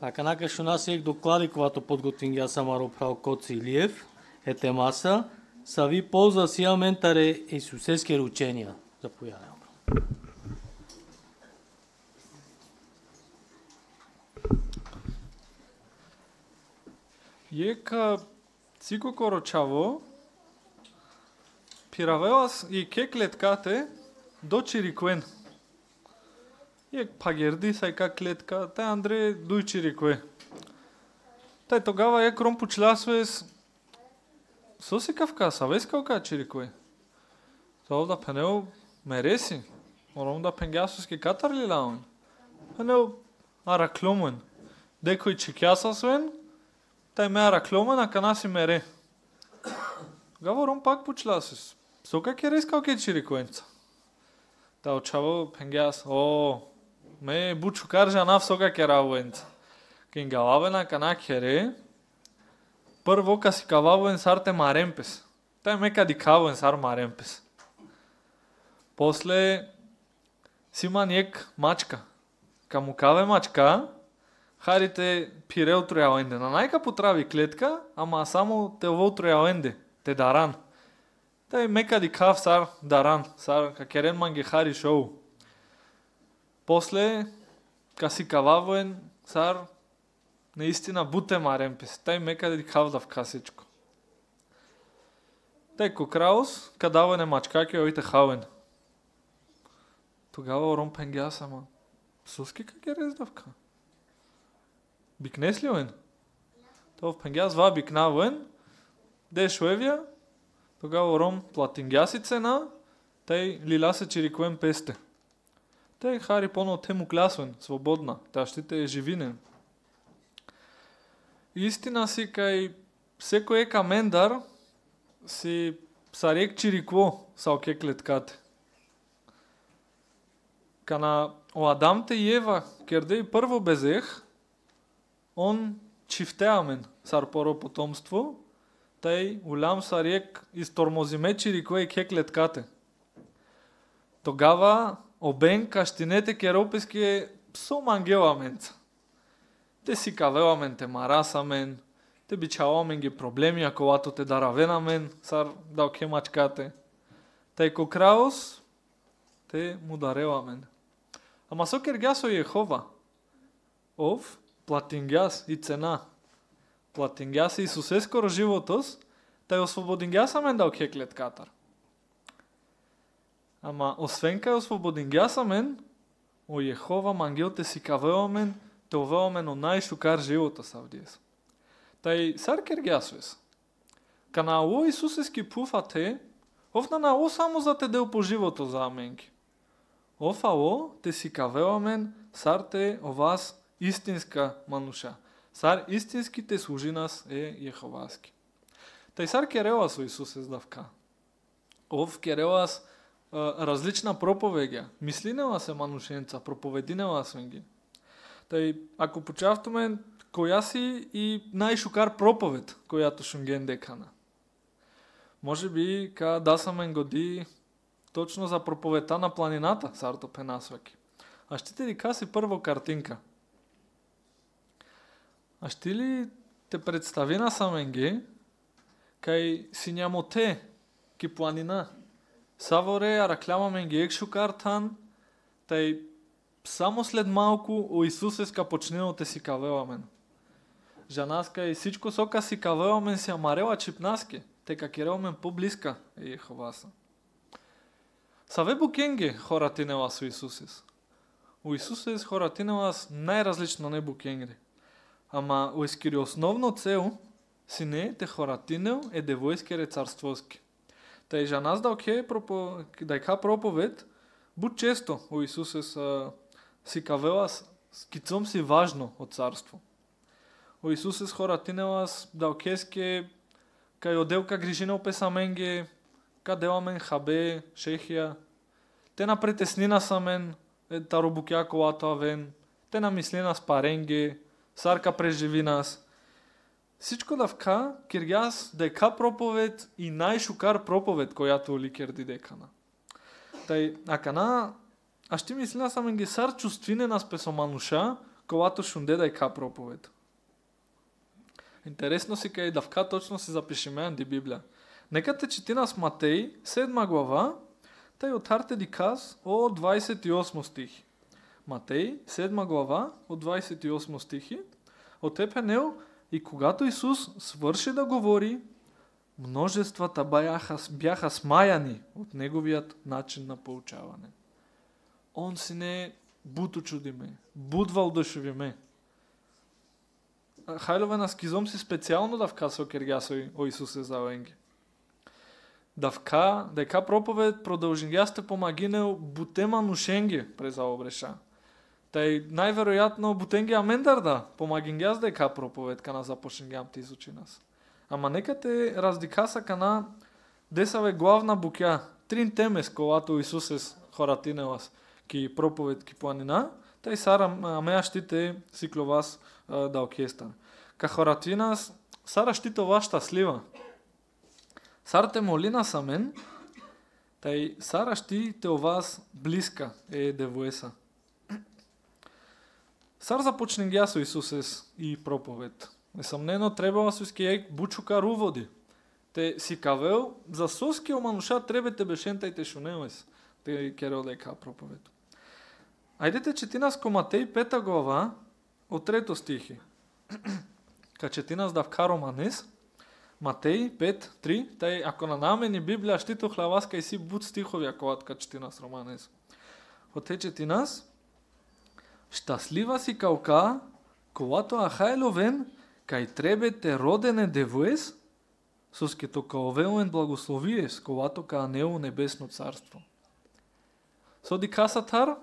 Аканака ще нас ек доклади, когато подготвим я самаро прав Коци Илиев, е темаса, са ви полза сия ментаре исусески ручения. Заповядам. Ека цико корочаво, пиравелас и кеклеткате до чирикуен. Ек пагерди сайка клетка, тай Андре дуй чирикуе. Тай тогава ек ром почлясвес соси кавка, савес кавка чирикуе. Тоа да пенео мереси, ором да пенгясуски катар ли лаун. Пенео аракломен, декој чикјасасвен, тай ме аракломен, а канаси мере. Тогава ром пак почлясвес. Сока ке рескал ке чирикуенца. Та очаво пенгяс, ме бучу каржа нав сока ке равуенца. Кен галавена кана кере, първо каси кававуен сарте маремпес. Тай ме кади кавуен сар маремпес. После сима ниек мачка. Каму каве мачка, харите пирел трояленде. На најка потрави клетка, ама само те ово трояленде, те даран. Тай ме кади кав сар даран, сар какерен манге хари шоу. После каси кававуен сар наистина буте маремпес. Тай ме кади кав да вкасечко. Тай кокраус, кадавен е мачкаке оите хавен. Тогава ором пенгяс, ама суски как е рездавка? Бикнес ли оен? Това пенгяс ва бикнавен, де шуевия, тогава ором платингяси цена, тай лила се чирикуен песте. Тай хари поно тему клясвен, свободна, та щите е живинен. Истина си кај секој ека мендар си сарек чирикво са оке клеткате. Кана о Адамте и Ева кердеј прво безех, он чифтеамен сар поро потомство, тај улям сарек истормозиме чирикве ке клеткате. Тогава обен каштинете керописки со мангеламенца. Те си кавеламен, те марасамен, те бичавамен ги проблеми, ако лато те даравенамен, сар да оке мачкате. Тај кокраус, те му даревамен. Ама со кергјасо Јехова, ов платингјас и цена, платингјас и Исусескоро животос, тај освободингјасамен да оке клеткатар. Ама освен кај освободингјасамен, о Јехова мангелте си кавеламен, те овеомен о најшукар живота савдиес. Тај сар кергјасвес. Кана о Исусески пуфате, овна на о само за те дел по живото за аменки. Офало те си кавеламен, сар те о вас истинска мануша. Сар истински те служи нас е Јеховаски. Тај сар керела со Исус ездавка. Ов керелас различна проповедја. Мислинела се манушенца, проповединела свен ги. Тај, ако почавтуме, која си и најшукар проповед, којато шунген декана. Може би, ка дасамен годи точно за проповедта на планината, сарто пенасваки. А ще ти каси първо картинка. А ще ли те представи на саменге, кај сињамоте, ки планина. Саворе, араклямамен ги екшукартан, тај само след малку о Исусеска почнено те си кавеламен. Жанаска и всичко сока си кавеламен си амарела чипнаске, те какерелмен по-близка е Јеховаса. Саве букенге хоратинела со Исусес. У Исусес хоратинелас најразлично не букенгре. Ама у ескири основно цел си не те хоратинел е девојскере царствоски. Тај жанас да оке дајка проповед, буд често у Исусес си кавелас скицом си важно од царство. У Исусес хоратинелас да океске кај оделка грижина опесаменге, каделамен хабе, шехија, те на претеснина самен, таробукја колато авен, те на мислина спаренге, сарка преживи нас. Всичко давка, киргјас дека проповед и најшукар проповед којато ли керди декана. Тај, акана, а шти мислина самен ги сар чувствине нас песомануша, колато шунде да ека проповед. Интересно си кај давка точно се запишеме анди Библија. Нека те чети нас Матеј, 7 глава, тај отарте ди каз од 28 стихи. Матеј, 7 глава, од 28 стихи, од епенел, и когато Исус свърши да говори, множествата бяха смаяни от неговият начин на поучаване. Он си не буд очудиме, буд валдушевиме. Хајлове на скизом си специјално давка со кергјасој о Исусе заоенге. Давка, дека проповед продолжингјасте помагинео бутема нушенге презаобреша. Тај најверојатно бутенге амендарда помагингјас дека проповед кана започингјам ти изучи нас. Ама нека те раздикаса кана десаве главна букја, трин темес колато Исусес хоратинелас ки проповед ки планина, тај сара амеа штите сикловас да оркестар. Ка хоратинас сара штито вашта слива. Сара те молина са мен, тај сара шти те овас блиска е девоеса. Сар започненгја со Исусес и проповед. Несомнено требала соски еј бучука руводи. Те си кавел, за соски омануша требете бешентајте шунелес. Те керел дека проповед. Ајдете чети нас ко Матеј 5 глава од 3 стихи. Ка чети нас давка Романес, Матеј 5:3, тај ако на намени Библија штито хлаваска и си буд стихови ако ка чети нас Романес. Оте чети нас, щаслива си каука, колато ахајловен, кај требете родене девоес, соскето каовелен благословиес, колато ка анео небесно царство. Соди касатар,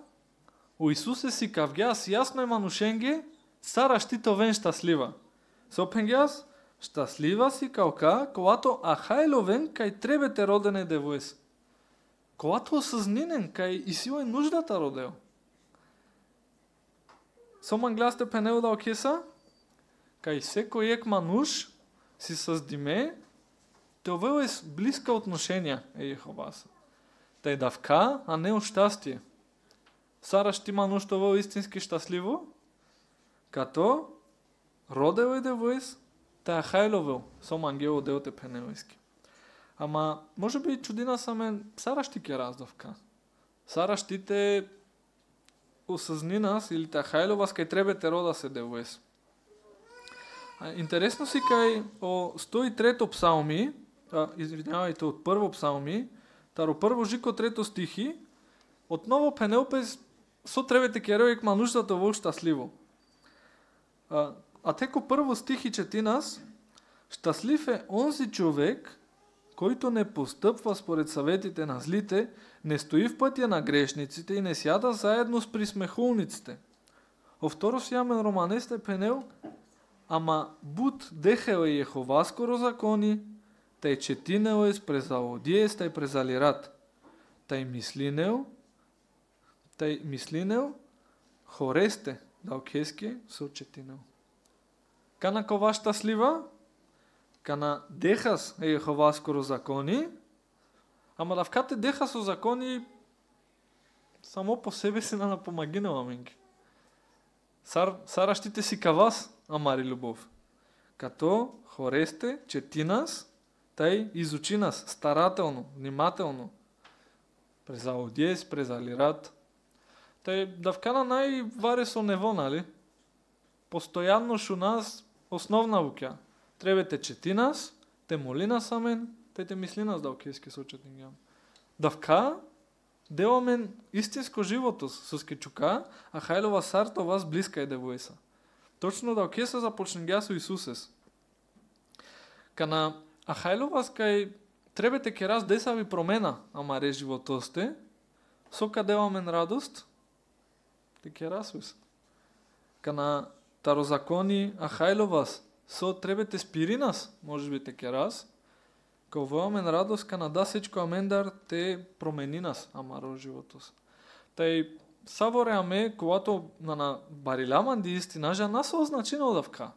у Исусе си кавгјас јасно еманушенге, сара штито вен щаслива. Сопенгјас, щаслива си каука, колато ахајловен, кај требете родене девоес. Колато осъзнинен, кај исио е нуждата родео. Соман гласте пенео да океса, кај секој ек мануш си създиме, те овел е близка отношенја е Јеховаса. Тај давка, а не о щастие. Сара шти мануш овел истински щастливо, като родел е девоес, тај хајловел, соман гео деоте пенеојски. Ама, може би чудина самен, сара шти ке раздавка. Сара штите осъзни нас или та хајловас кај требете рода се девоес. Интересно си кај о 103 псалми, извинявајте, од прво псалми, таро прво жико 3 стихи, отново Пенелпес со требете керојек мануштата во щастливо. А теко прво стихи чети нас, щастлив е онзи човек, който не постъпва според съветите на злите, не стои в пътя на грешниците и не сяда заедно с присмехулниците. О второ сямен Романесте пенел, ама буд дехел е Јеховаско розакони, тај четинел е презалодиес, тај презалират. Тај мислинел, хоресте, далкески со четинел. Кана кова щаслива, кана дехас е Јеховаско розакони, ама давкате деха со закони само по себе си на напомагинала менги. Сара штите си кавас, амари любов. Като хоресте, чети нас, тај изучи нас старателно, внимателно. Презалодиес, презалират. Тај давкана најваре со нево, нали? Постојанно шу нас основна вукја. Требете чети нас, те моли нас амен, те мисли нас да окејски сочетнингјам. Давка, деламен истинско живото со скечука, а хајлова сарто вас блиска е девоеса. Точно да океса започненгја со Исусес. Кана ахајлова кај требете ке раз десави промена, ама ре животосте, сока деламен радост, те ке расвес. Кана тарозакони ахајловас, со требете спиринас, може би те ке раз, као воамен радост кана да сечко амендар те промени нас, ама ро животос. Тај саворе аме, когато на бариляман ди истина, жа нас означено давка.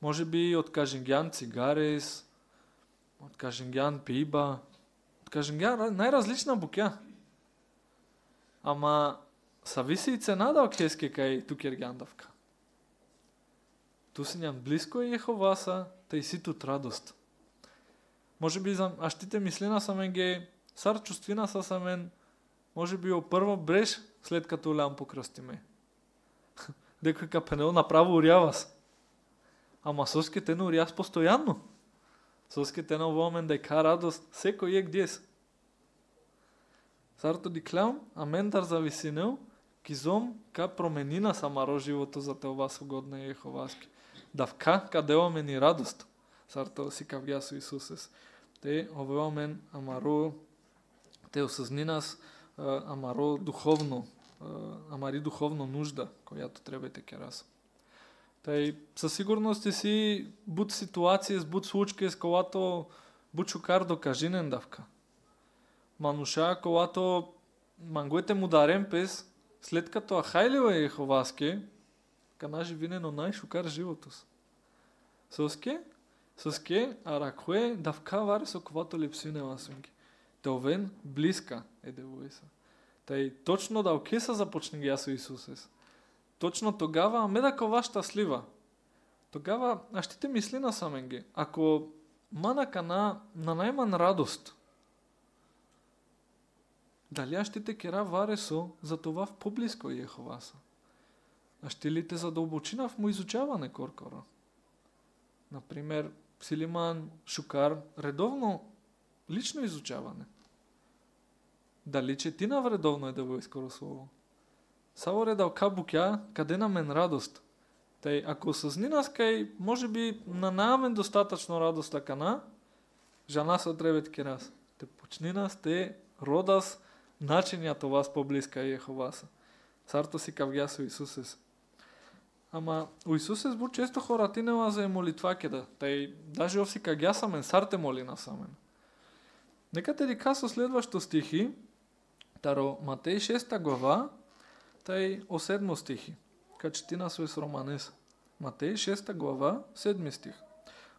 Може би од кажингјан цигарес, од кажингјан пиба, од кажингјан најразлична букја. Ама са виси и цена да океске кај тукер гандавка. Ту си ням близко е Јеховаса, та и си тут радост. Може би аштите мислина са мен ге, сар чувствина са мен, може би опрво бреш след като лям покръсти ме. Дека капенел направо урявас. Ама соски те не уряс постоянно. Соски те на вомен да ка радост, секој ек дес. Сарто ди клям, а мендар зависинел, кизом ка променина самаро живото за те ова угодна Јеховаски. Давка кадео мени радост. Сарто си кавгјасу Исусес. Те овео мен амаро, те осъзни нас амаро духовно, амари духовно нужда, којато треба те керас. Тај със сигурност си буд ситуација, буд случаи с колато буд шукар до кажинен давка. Мануша колато мангуете му дарен пес, след като ахайлива Јеховаске, канажи винено најшукар животос. Соске, аракуе давка варе со ковато липсине васунги. Довен близка е девојса. Тај точно да океса започне ги со Исусес. Точно тогава медако вашта слива. Тогава аштите мислина самен ги. Ако манака на најман радост, дали аштите кера варе со за това в поблиско Јеховаса? Аштилите за дълбочина в му изучаване коркора. Например, Силиман Шукар редовно лично изучаване. Дали четина вредовно е девојскоро слово? Саворе да окабукја каде на мен радост. Тај ако осъзни нас кај може би на намен достатъчно радост акана, жана се отребет ке раз. Те почни нас, те родас начинјато вас поблиска Јеховаса. Сарто си кавгја со Исусес. Ама у Исусес бу често хоратинела за молитва кеда. Тај даже овси кавгја самен, сарте моли на самен. Нека те рика со следващо стихи, таро Матеј 6 глава, тај о 7 стихи. Качети нас с Романес. Матеј 6 глава, 7 стих.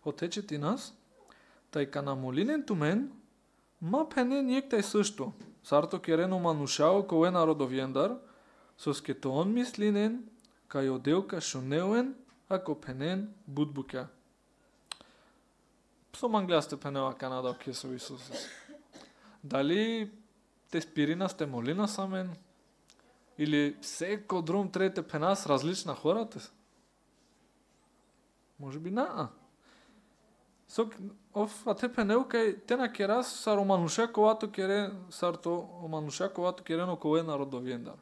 Отечети нас, тај кана молинен тумен, ма пене ниек тај също. Сарто керено манушао кој е народовјендар, соскето он мислинен, кај оделка шунеуен, ако пенен будбука. Сом англијасте пенела Канада оке со Исусес. Дали те спирина сте молина самен? Или секо друм трете пенас различна хората? Може би на. А те пенел кај те на керас са романуша колато кере сарто омануша колато керено кој е народовјендар.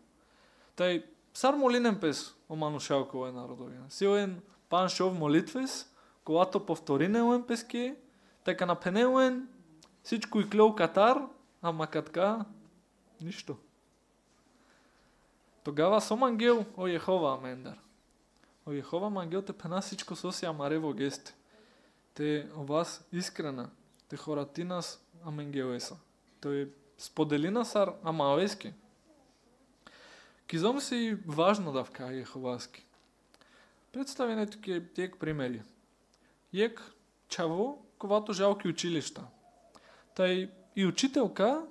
Тај сар молинен пес омануша кој е народовјендар. Сиоен пан шов молитвес, колато повторинеуен песке, така на пенеуен всичко и клеу катар, ама катка ништо. Тогава сом ангел о Јехова амендар. О Јехова ангел те пена всичко соси амарево гесте. Те о вас искрена, те хоратинас аменгелеса. Тој споделина сар амаоески. Кизом си важно да вка Јеховаски. Представене туке тек примери. Јек чаво ковато жалки училишта. Тај и учителка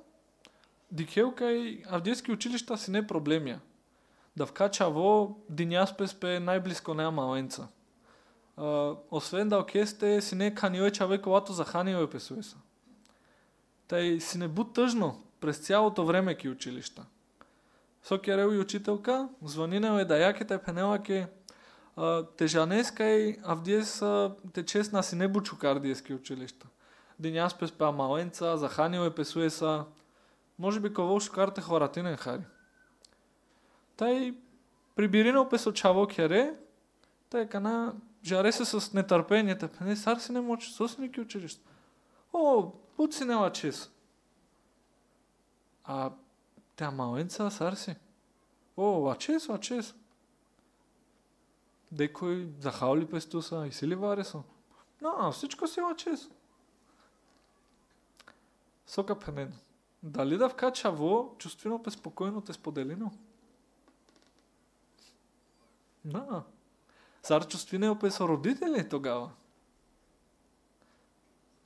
дикелка и авдијски училишта си не проблемија. Да вкача во дињаспеспе најблиско неа маленца. Освен да окесте си не каниој човек колато заханиој песуеса. Тај си не бу тъжно през цялото време ки училишта. Со керел и учителка, звонинел е да јаке те пенела ке те жанеска и авдиес те честна си не бу чукардиески училишта. Дињаспеспе маленца, заханиој песуеса, може би ковол шукарте хоратинен хари. Тај прибиринал песо чаво кере, тај кана жаре се с нетърпение, не сар си не мочи, сосники училишта. О, буд си нела чес. А тя маленца сар си. О, вачес. Декој захаули пестуса и си ли варесо? No, всичко си вачес. Сока пенен. Дали да вкача во чувствено песпокойно те споделино? Да. Сар чувствине опе со родители тогава.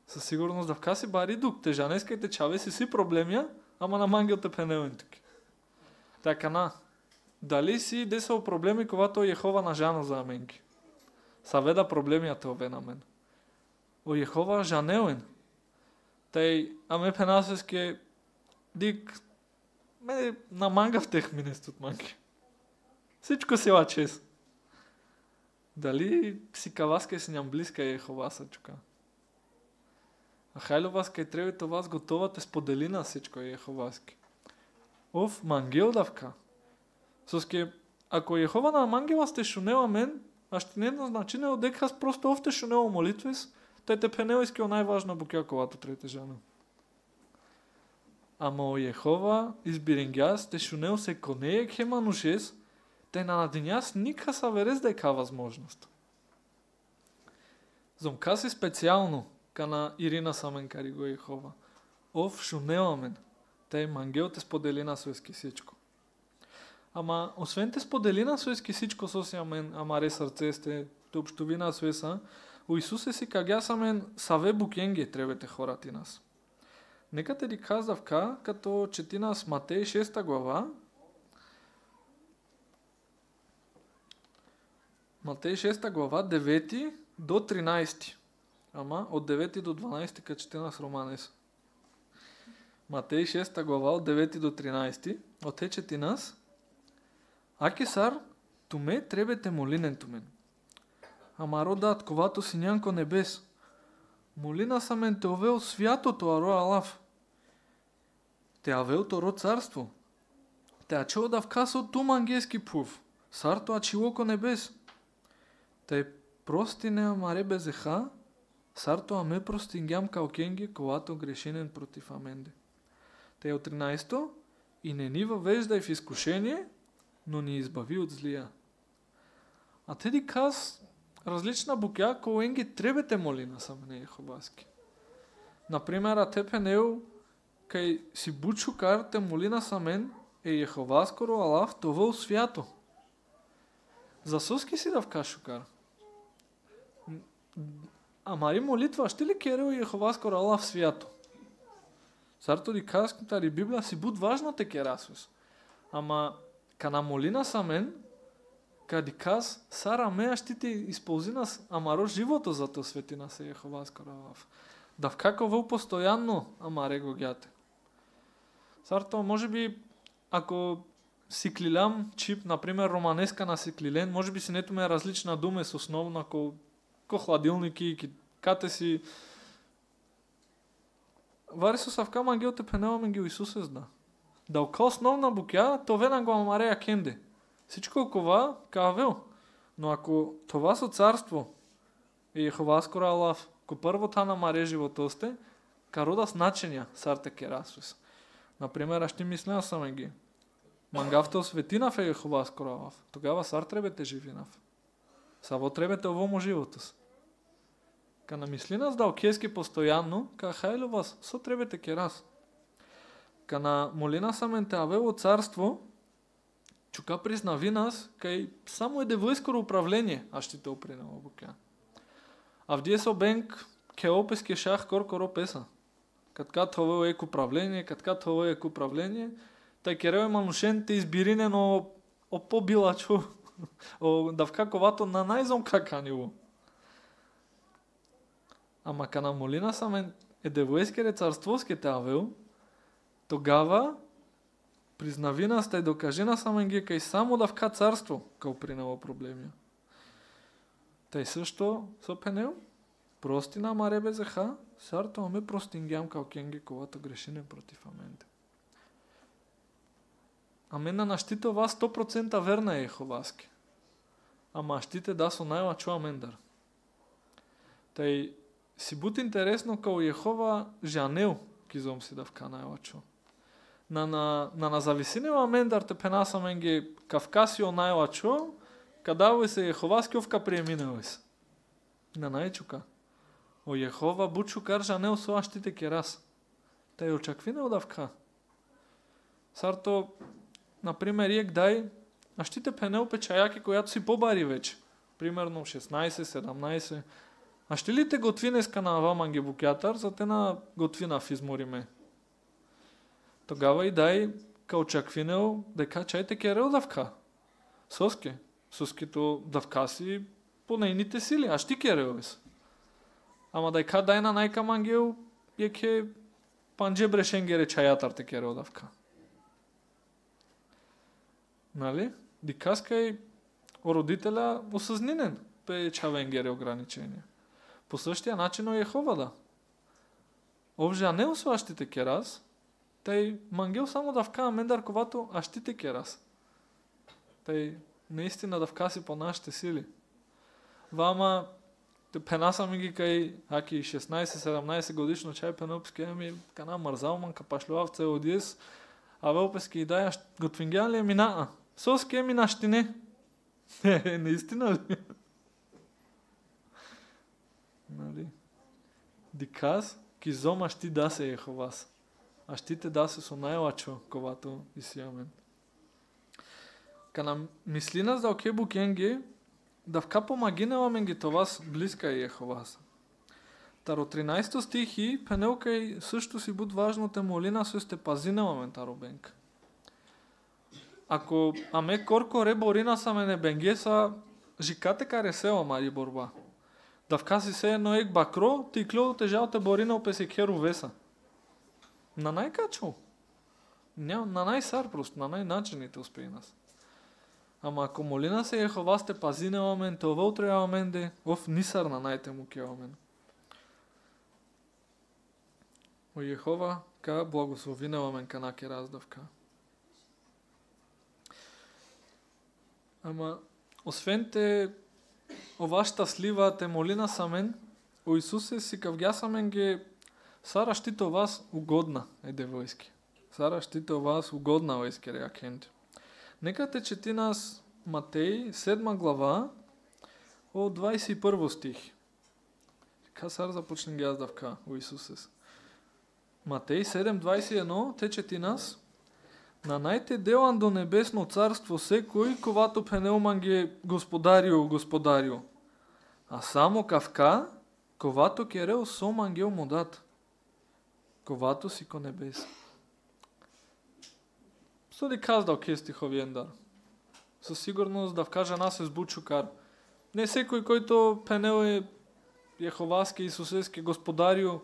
Със сигурност да вкаси бари дук. Те жанескайте чаве си проблемија, ама на мангел те пенеуен туки. Така на. дали си десал проблеми, когато Јехова на жано за аменки. Саведа проблемијата ове на мен. О Јехова жанеуен. Тај, аме пенасеске дик, ме на мангав тех минестот манки. Всичко се чест. Дали си каваске си ням близка Јехова сачука. А хајло вас кај требите вас готовате споделина всичко Јеховаски. Ов мангел давка. Соске, ако Јехова на мангела сте шунела мен, а ще не значи не дека просто овте шунела молитвес, тај те пенелиски о најважна букјаковато трете жена. Ама о Јехова избирингјас те шунел се конеје хеманушес, те на надињас ника са верез дека възможност. Зомка се специјално кана Ирина самен кари го Јехова. Ов шунела мен, тај мангел те споделина сојски сичко. Ама, освен те споделина сојски сичко соси амен, амаре срце сте, те обштувина сојса, у Исусе си кагја самен саве букенге требете хорати нас. Нека те ди казавка, като чети нас Матеј 6 глава, Матеј 6 глава, 9 до 13. Ама, од 9 до 12 ка чети нас Романес. Матеј 6 глава, од 9 до 13, оте чети нас, Аке сар, туме требете молинен тумен. Ама родат, ковато си нянко небес. Молина самен те овел святото аро алав. Те авел торо царство. Те ачео да вкасо тум ангелски пув. Сарто ачилоко небес. Те прости не амаре безеха, сарто аме простингям каукенги, колато грешенен против аменде. Те от 13 и не ни въвеждай в изкушение, но ни избави от злия. А те ди каз различна букја кој енги требете молина самене Јеховаски. Например, а тепе неу кај си бучукар те молина самен е Јеховаскоро алав това свято. За соски си да вкашукар. Амари молитва, ще ли керео Јеховаскоро алав свято? Зарто ди каз тари Библија си буд важно те керасус. Ама кана молина самен, кади каз, сара меја ще ти исползина амаро живото за то светина се Јеховаскоро алав. Да вкако вел постојанно амаре го гјате. Зарто, може би, ако си клилам чип, например, романеска на си клилен, може би си нето ме различна думе с основна ко хладилники, кате си. Вари со савка мангел те пенела ги Исусе зна. Да ока основна букја, то вена го амареја кенде. Всичко кова кавел. Но ако това со царство е Јеховаскоро алав, ко прво та намаре животосте, карода значења сарте керасус. Например, а ще мислена саме ги. Мангавто светинав е Јеховаскоро алав. Тогава сар требете живинав. Саво требете овомо животос. Ка намислинас да окески постојанно, ка хајло вас, со требете керас. Ка на молина самен те авело царство, чука признави нас, кај само е девојскоро управление, а ще те опринало букја. А вдие со бенк, ке опески шах кор песа. Каткат това е управление, тај керео е манушен те избирине, но по-билачо, да вкаковато на најзом каканило. Ама кана молина самен е девојскере царствоске те авел, тогава признавина сте докажена самен ги кај само да вка царство, као принало проблемија. Тај също со пенел, прости на маре безеха, сарто аме простингјам као кенги ковато грешине против аменде. Амена наштите ова 100% верна е Јеховаски. Ама штите да со најлачо амендар. Тај си бут интересно као Јехова жанел кизом си да вка најлачо. На зависинева амендар те пенасамен ги кавкасио најлачо, кадавој се Јеховаски овка приеминеој се. На најчука. О Јехова бучукар жанел со аштите керас. Тај очаквинео да вка. Сарто, например, иек дај, аштите пенел печајаки којато си побари веќе. Примерно 16-17. А ще ли те готвинеска на ваман ги букјатар, за те на готвина в измориме? Тогава и дај, ка очаквинео, дека чајте керел да вка. Соскито да вкаси по нейните сили, а ще кереовес. Ама дай на найкам ангел, еке панже брешенгере чаятар те керео давка. Нали? Дикаскай родителя осъзнинен пе чавенгере ограничения. По същия начин е Йехова да. Обжа не осващите керас, тъй мангел само да вкава мендар, ковато ащите керас. Тъй наистина да вкаси по нашите сили. Вама пенаса ми ги кай аки 16-17 годишно чай пенопски, ами кана мързал манка пашлюав цел диес, а велпески и дай готвингян ли е мина? Соски е мина щине. Наистина ли? Нали? Диказ, ки зома щи да се Йеховас. А щите да се со най-лачо, ковато и сиамен. Кана мислина за оке букенги, да вкапо магинела менги товас близка е Йеховас. Таро 13 стихи, пенелка и също си буд важно те молина, со сте пазинела мен таро бенка. Ако аме корко реборина са мене бенге са, жикате каре села мари борба. Да вкаси се едно ек бакро, ти клюо тежал те борина опесе керу веса. На най-качо. На най-сар просто, на най-начините успеи нас. Ама ако молина се Йехова сте пазинела мен, те овъл трябва мен де, оф нисар на най-те му кева мен. О Йехова, ка благословинела мен канаке раздавка. Ама, освен те ова щастлива те молина са мен, о Исусе си кавгя са мен ге Сара щите о вас угодна, еде войски. Сара щите о вас угодна войски, реакенти. Нека те чети нас Матей, 7 глава, от 21 стих. Ка сар започне ги аз давка, о Исусес. Матей 7.21, те чети нас. На най-те делан до небесно царство секой, ковато пенелман ги господарио. А само кавка, ковато керел сом ангел му дат. Ковато си ко небес. Що ли каздал ке стиховиен дар? Със сигурност да вкажа нас е сбучукар. Не секой, който пенел е Йеховаски Исусески господарио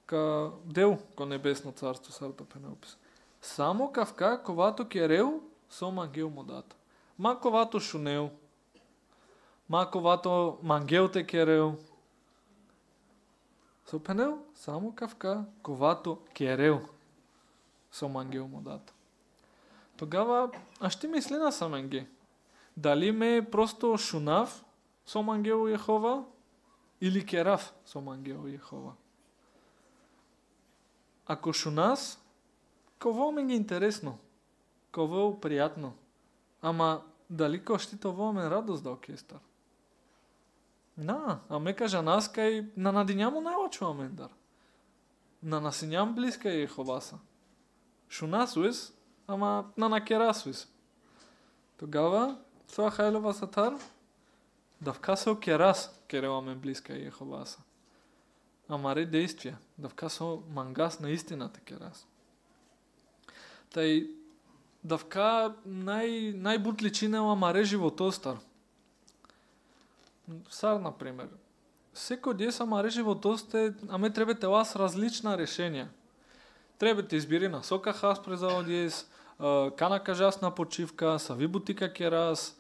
ка дел ко небесно царство, сарто пенелпис. Само кавка, ковато керел, сом ангел му дата. Ма ковато шунел, ма ковато мангел те керел. Со пенел, само кавка, ковато керел, сом ангел му дата. Тогава, а ще мисли на саменги. Дали ме просто шунав, сом ангел Йехова, или керав, сом ангел Йехова. Ако шунас, ково ми ги интересно, ково приятно. Ама дали кощи това мен радост да окестар? А ме кажа нас кай на надинямо най-лачува мен дар. На насиням близка е Йеховаса. Шунасуес, ама на накерасуес. Тогава, това хайлова сатар, да вкасал керас, керела мен близка е Йеховаса. Ама ре действия, да вкасал мангас на истината керас. Тай да вка най-бутличинела маре животостар. Сар, например. Всеко дие са маре животосте, аме треба тела с различна решения. Треба те избери насока хас през аудиес, кана кажасна почивка, сави бутика керас,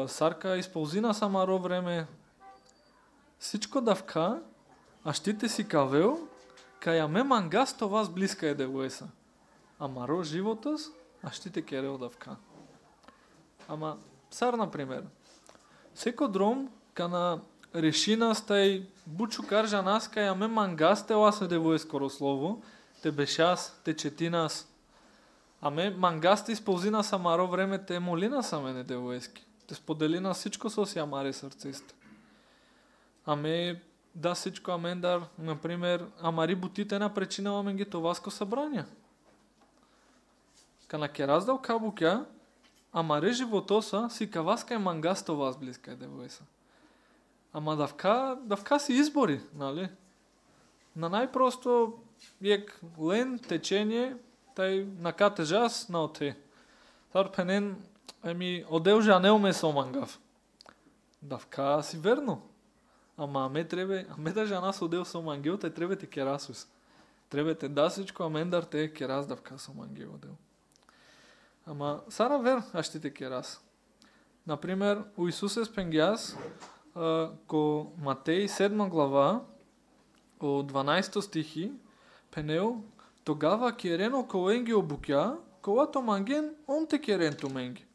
сарка използина самаро време. Всичко да вка, а щите си кавел, кай аме мангас това с близка е девоеса. Ама ро животос, а щите керел да вка. Ама, сар, например, всеко дром, кана решина стай бучу каржа нас, кай аме мангас те ласа девое скоро слово, те бешас, те четинас. Аме мангас те използина самаро време, те молина са мене девоески. Те споделина всичко со си амаре сърцисте. Аме да всичко амендар, например, амари бутите на причинала мен ги товаско събрания. Кана ке раздал кабукя, амаре животоса си каваска и мангас това с близка е девоеса. Ама да вка си избори, нали? На най-просто ек лен течение, тай на катежас на оте. Тар пенен Еми, одел жанел ме со мангав. Давка си верно. Ама аме да жана со одел со мангил, те треба те керасус. Треба те да всичко, амендар те керас давка со мангил одел. Ама, сара вер, аз ще те керас. Например, у Исусе спенгяс, ко Матей 7 глава, о 12 стихи, пенел, тогава керено коенги обукя, колато манген, он те керен ту менги.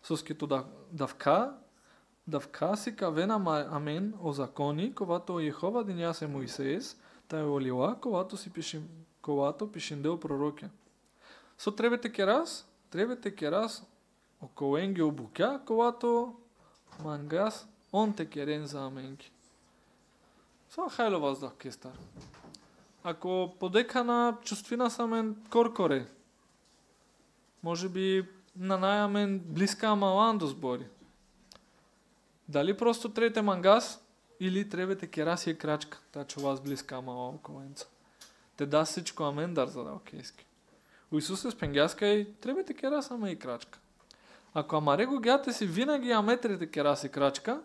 Соскето давка си кавена амен о закони, ковато Јехова деня се Моисеес, та е олила, ковато пишиндел пророке. Со требете керас около енги обукя, ковато мангас, он те керен за аменги. Со хајло вас да кестар. Ако подека на чувствина самен коркоре, може би на најамен блиска малан до збори. Дали просто трете мангас или требете кераси и крачка, та че вас блиска мала околенца. Те да всичко амендар за да окейски. У Исусе спенгяска и требете керас ама и крачка. Ако амарего гяте си винаги аметрите керас и крачка,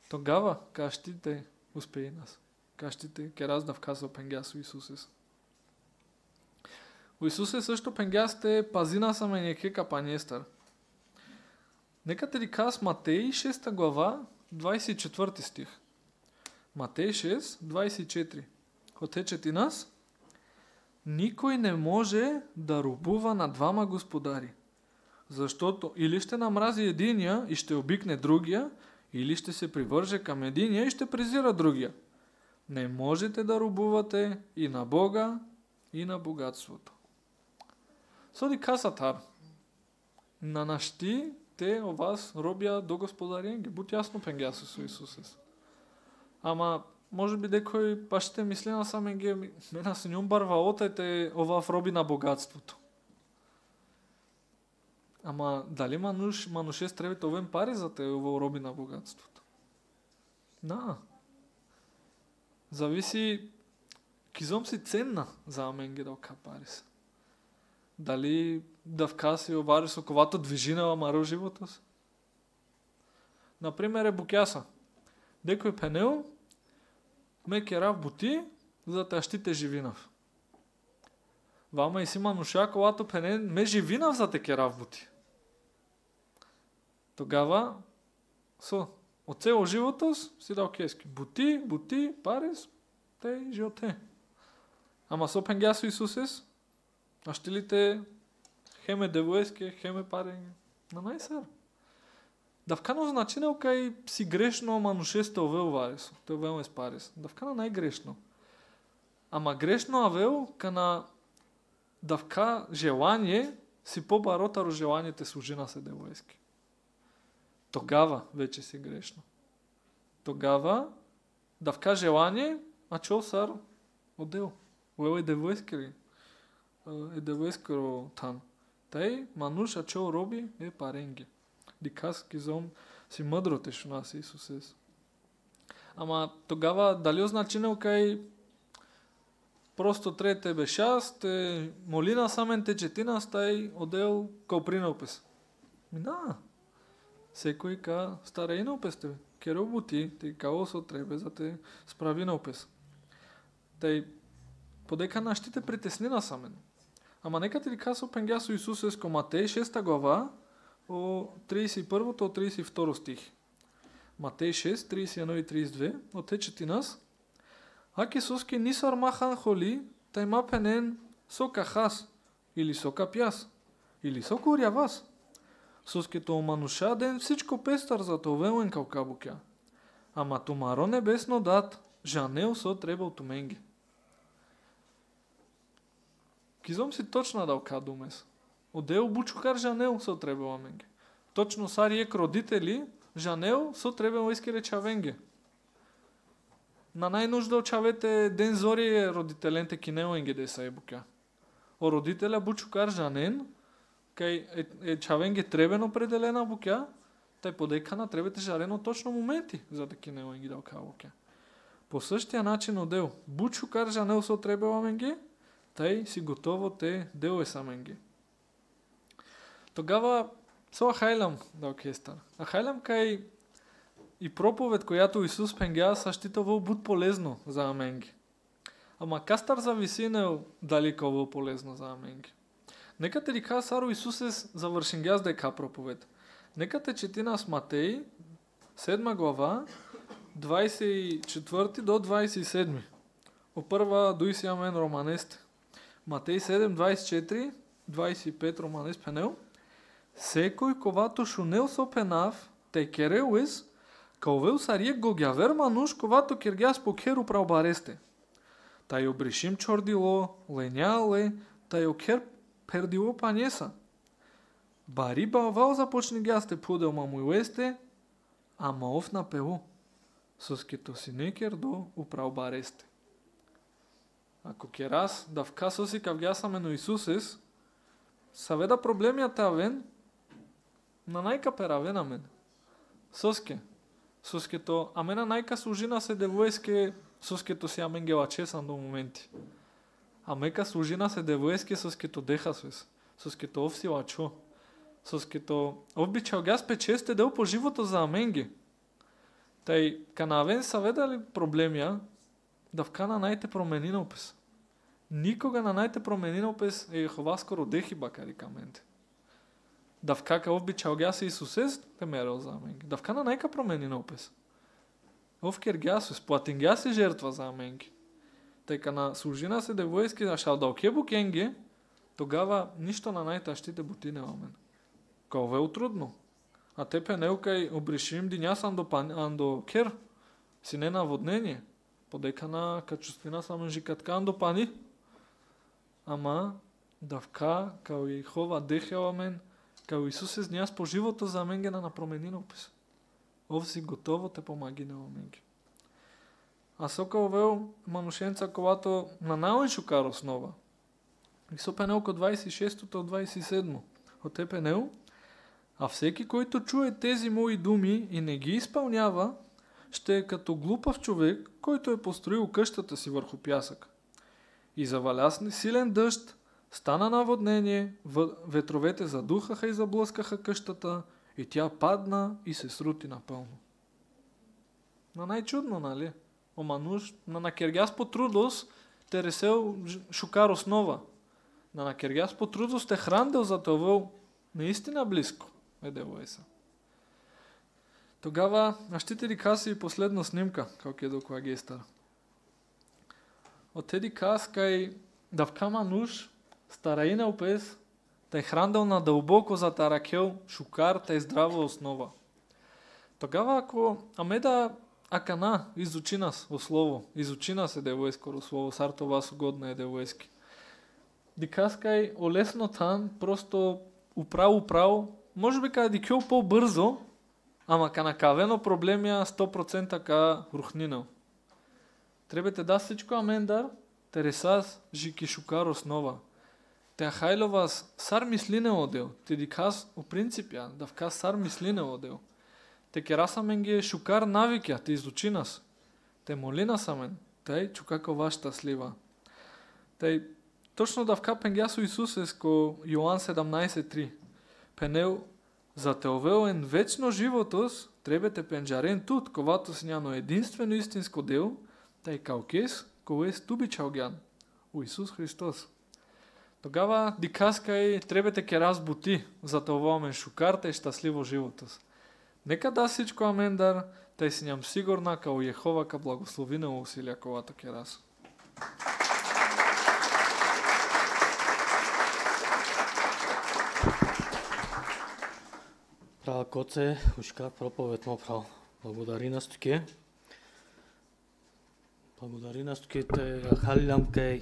тогава каштите успеи нас. Каштите керас да вказва пенгяс у Исусес. У Исусе също пенгясте пазина са ме неке капанестър. Нека те каз Матей 6 глава 24 стих. Матей 6, 24. Хотече ти нас? Никой не може да рубува на двама господари. Защото или ще намрази единия и ще обикне другия, или ще се привърже към единия и ще презира другия. Не можете да рубувате и на Бога, и на богатството. Соди касатар. На нашти те о вас робя до господаренги. Будь ясно пенгясу со Исусес. Ама, може би декој паште мисли на саменге, мена се njom барва отете овав роби на богатството. Ама, дали мануше стребите овен пари за те ово роби на богатството? Да. Зависи, кизом си ценна за аменге да ока парис. Дали да вкаси овари со ковато движина маро живота си? Например, букяса. Декој пенел, ме керав бути, за да щите живинав. Вама и си мануша, колато пенен, ме живинав за те керав бути. Тогава, от цело живота си да окейски. Бути, парис, те животе. Ама со пенгясо Исусес, а ще ли те хеме девоеске, хеме паренге? На најсар. Да вкано значинел кај си грешно манушесте овел варесо. Те овел ес парес. Да вкана најгрешно. Ама грешно авел кана да вка желание си по-баротаро желанието служи на се девоески. Тогава вече си грешно. Тогава да вка желание, а чол сар одел. Уел е девоески ли? Е девоескаро тан. Тај мануш а чол роби е паренге. Дикас кизом си мъдроте шо нас Исусес. Ама тогава дали означинел кај просто трете бешас, те молина самен те четина стај одел као принопес. Да. Секој ка стареина опесте. Керо бути, те као со требе за те справина опес. Тај подека наштите притеснина самен. Ама нека ти касо пенгясо Исусес ко Матеј 6 глава о 31 от 32 стих. Матеј 6, 31 и 32. Отече ти нас. Ак Исуске нисар махан холи, тај ма пенен со кахас, или со капјас, или со курјавас. Соскето омануша ден всичко пестар за товелен као кабукја. Ама тумаро небесно дат, жанел со требал туменги. Кизом си точно да окадумес. Одел бучукар жанел со требала менге. Точно сариек родители жанел со требала искеле чавенге. На најнужда очавете ден зори родителенте кинеленге деса е букја. О родителя бучукар жанен, кај чавенге требен определена букја, тај подекана требете жарено точно моменти за да кинеленге да ока букја. По същия начин одел бучукар жанел со требала менге, тај си готово те дел е саменге. Тогава Со хајлам да оркестар. А хајлам кај и проповед којато Исус пенгеа саштитово буд полезно за аменги. Ама кастар зависинел дали каво полезно за аменги. Нека те рика саро Исусес завршингјас дека проповед. Нека те четина с Матеј, 7 глава, 24 до 27. О прва дујси амен романест. Матеј 7, 24, 25 романест пенел. Секој ковато шунел со пенав, те кереуес, каовел сариек го гјавер мануш ковато кергјас по керу праобаресте. Тај обришим чордило, ленјале, тај окер пердило панеса. Бари бавал започни гјасте пудел мамујуесте, ама оф напело, соскето си некер до управбаресте. Ако керас да вкасоси кав гјасаме на Исусес, саведа проблемијата авен, на најка перавен амен. Соскето, амена најка служина се девоеске, соскето си амен гела чесан до моменти. Амека служина се девоеске соскето дехасвес, соскето овсила чо, соскето обичал гјас печесте дел по живото за аменги. Тај канавен саведа ли проблемија да вкана најте променина опис. Никога на најте променина опис е Јехова скоро дехи бакари каменте. Да вкака обичал гјас Исусес, те мерел за аменги. Да вкана најка променина опис. Овкер гјас, сплатин гјас и жертва за аменги. Тека на служина се девојски на шалдалкебу кенге, тогава ништо на најташтите бутине амен. Као вел трудно. А тепе неукај обришим дињас андо кер, си не наводнение. Подека на качествина самен жикатка андо пани. Ама давка, као и хова дехел амен, као Исус изняс по живото за аменге на променина опис. Овси готово те помагине аменге. А сокал вел манушенца ковато на наој шукар основа. И со пенел ко 26-то 27 от те пенел, а всеки който чуе тези мои думи и не ги изпълнява, ще е като глупав човек, който е построил къщата си върху пясък. И заваля силен дъжд, стана наводнение, ветровете задухаха и заблъскаха къщата, и тя падна и се срути напълно. На најчудно, нали? Омануш, на накергяс по трудост, те ресел шукар основа. На накергяс по трудост те храндел за това наистина близко. Девојса. Тогава, ще ти рикаси и последна снимка, како е до коагестар. От теди кас кај давкама нуш, стараина опес, тај храндел на дълбоко за таракел, шукар, тај здрава основа. Тогава, ако амеда акана изучи нас о слово, изучи нас е девојско слово, сарто вас угодно е девојски. Дикас кај олесно тан, просто управо, може би кај дикјо по-бързо, ама ка накавено проблемија 100% ка рухнинел. Требате да всичко амендар, те ресас жики шукар основа. Те хајловас сар мислине одел, те дикас у принципја, да вкас сар мислине одел. Те керасамен ги шукар навикја, те изучи нас. Те моли нас амен, тај чукако вашата слива. Тај точно да вкапен гјасо Исусес ко Јоан 17.3. Пенел, за те овелен вечно животос, требате пенджарен тут, ковато си няно единствено истинско дел, тај каукес, кој е стубичал гјан, у Исус Христос. Тогава дикаскај требате ке разбути, за те овомен шукар, тај щастливо животос. Нека да всичко амендар, тај си ням сигурна, као Јехова ка благословина усилија ковато ке раз. Права коце, ушка проповед му прав. Благодари нас туке. Благодари нас туке те халилам кај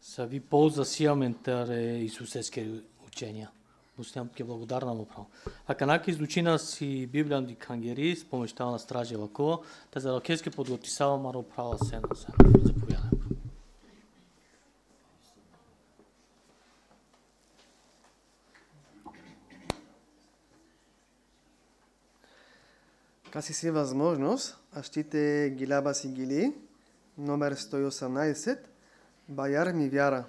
са ви полза сиаментаре Исусеске учења. Бустям ке благодарна му прав. А канаки изучи нас и Библијан ди кангери с помощта на стражи вакова, те за ракетски подготисава маро права сена. Заповядам. Каси си възможност, а щите гиляба си гили, номер 118, Баяр ми вяра.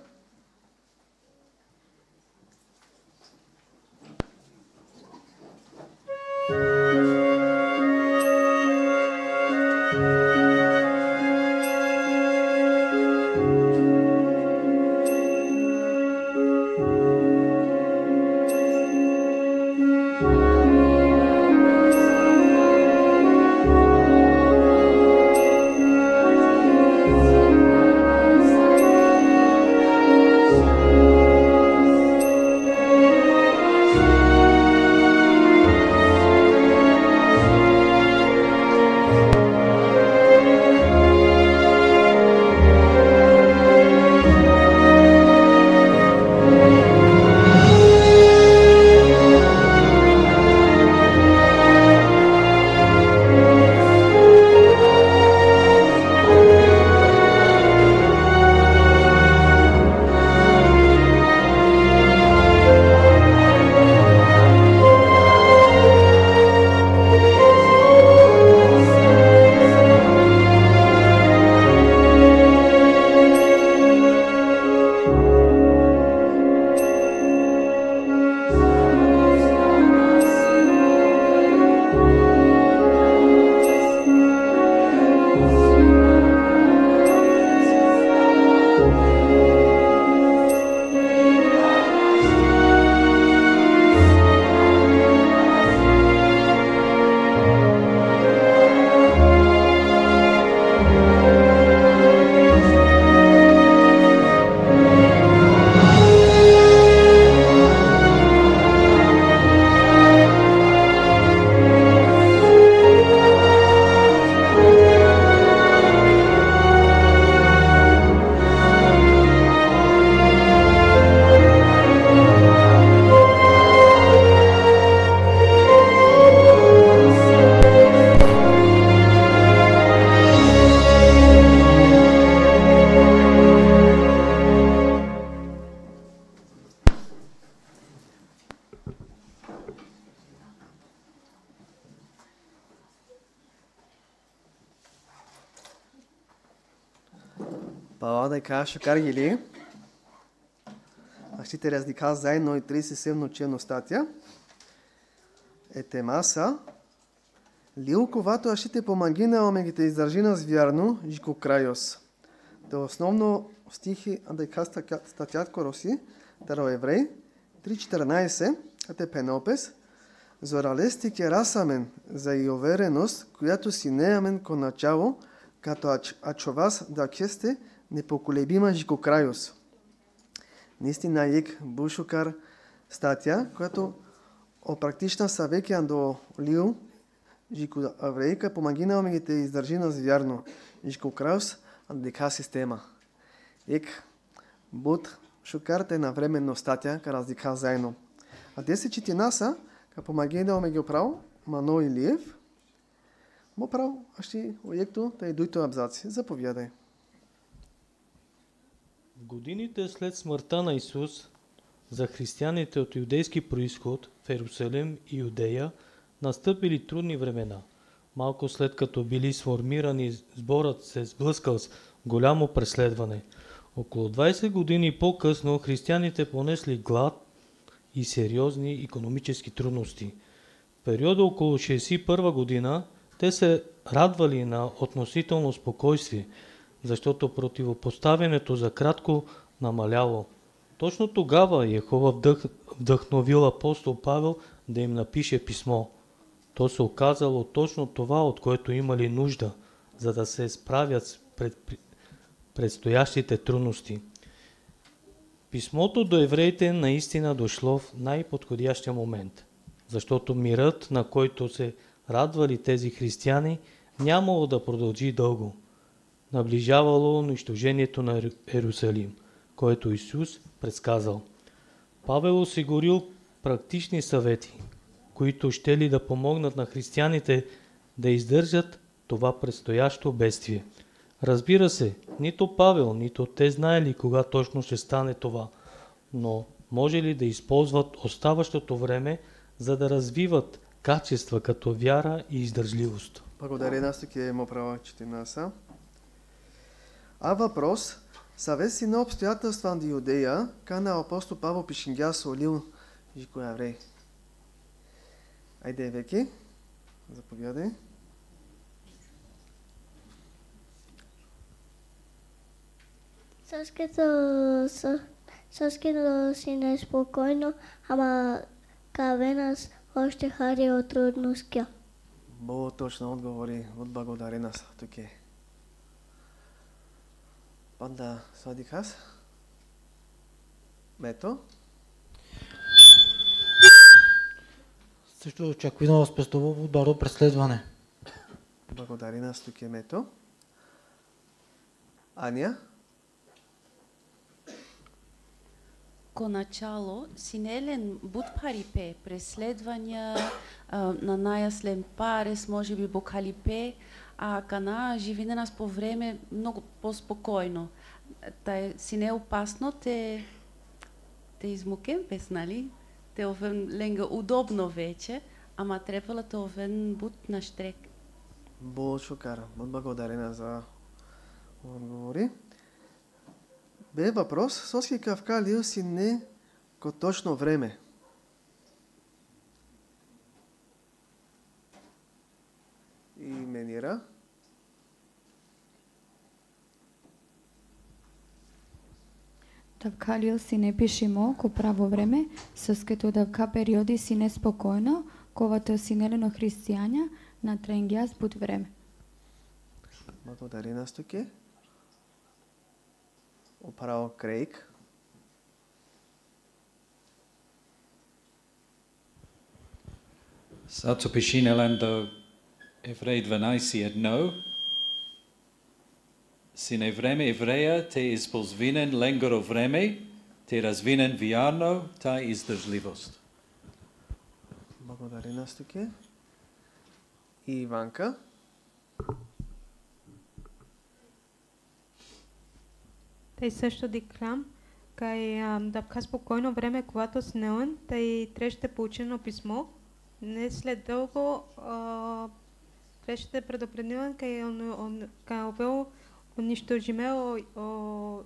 Па да кажа шукаргили. А ще раздика заедно и 37 чено статия. Етемаса. Лилковато ще помагина омегите издържи нас вярно, жико крайос. То основно стихи, да кажа статят короси, таро еврей, 3.14, а те пенопес, зоралести ке расамен за и увереност, която си неамен ко начало, като ачовас да кесте непоколебима жико крайос. Наистина ек бушукар статия, която практична са веке андо лил, жико аврейка помагина омегите издържи нас вярно, жико крайос, дека система. Ек буд шукарте на временно статия, ка раздика заедно. А 10 четинаса, ка помагина омеги оправо, Мано Илиев, му право, а ще оекто да идуйто абзаци. Заповядай. В годините след смъртта на Исус, за християните от юдейски происход в Ерусалим и Юдея настъпили трудни времена. Малко след като били сформирани, сборът се сблъскал с голямо преследване. Около 20 години по-късно християните понесли глад и сериозни икономически трудности. В периода около 61 година те се радвали на относително спокойствие, защото противопоставянето за кратко намаляло. Точно тогава Йехова вдъхновил апостол Павел да им напише писмо. То се оказало точно това, от което имали нужда, за да се справят с предстоящите трудности. Писмото до евреите наистина дошло в най-подходящия момент, защото мирът, на който се радвали тези християни, нямало да продължи дълго. Наближавало унищожението на Ерусалим, което Исус предсказал. Павел осигурил практични съвети, които ще ли да помогнат на християните да издържат това предстоящо бедствие. Разбира се, нито Павел, нито те знаели кога точно ще стане това, но може ли да използват оставащото време, за да развиват качества като вяра и издържливост. Благодаря нас, тук е право 14. А въпрос, съвеси на обстоятелства на Юдея, кана апостол Павел пишингя солил жико еврей. Айде, Веки, заповядай. Съскето си неспокойно, ама кавенас още хари от трудността. Бо точно отговори от благодаря нас тук е. Панда Садихас. Мето. Също очаквано възпрестово ударо преследване. Благодаря нас тук е Мето. Аня. Ко начало, синелен будпарипе, преследвания на наяслен парес, може би бокалипе, а кана живине нас по време много по-спокойно. Та си не опасно, те измукен пес, нали? Те овен ленга удобно вече, ама трябвало те овен буд на штрек. Шукар, благодаря за отговори. Бе въпрос, соски кавка лил си не ко точно време. И менира. Давка лил си не пишимо ко право време, с като давка периоди си неспокойно, ковато си нелено християня на тренгяс буд време. Благодаря нас тук е. Оправо Крейг. Zato piscinelando Evrei 12:1. Sine vreme evreja te izpolzvinen lengoro vreme, te razvinen vjarno ta izdržljivost. Благодаря нас тук е. И Иванка. Тъй също диклам, кай давка спокойно време, когато с неон, тъй треще получено писмо. Не след дълго треще предупредилен, кай овел унищожиме о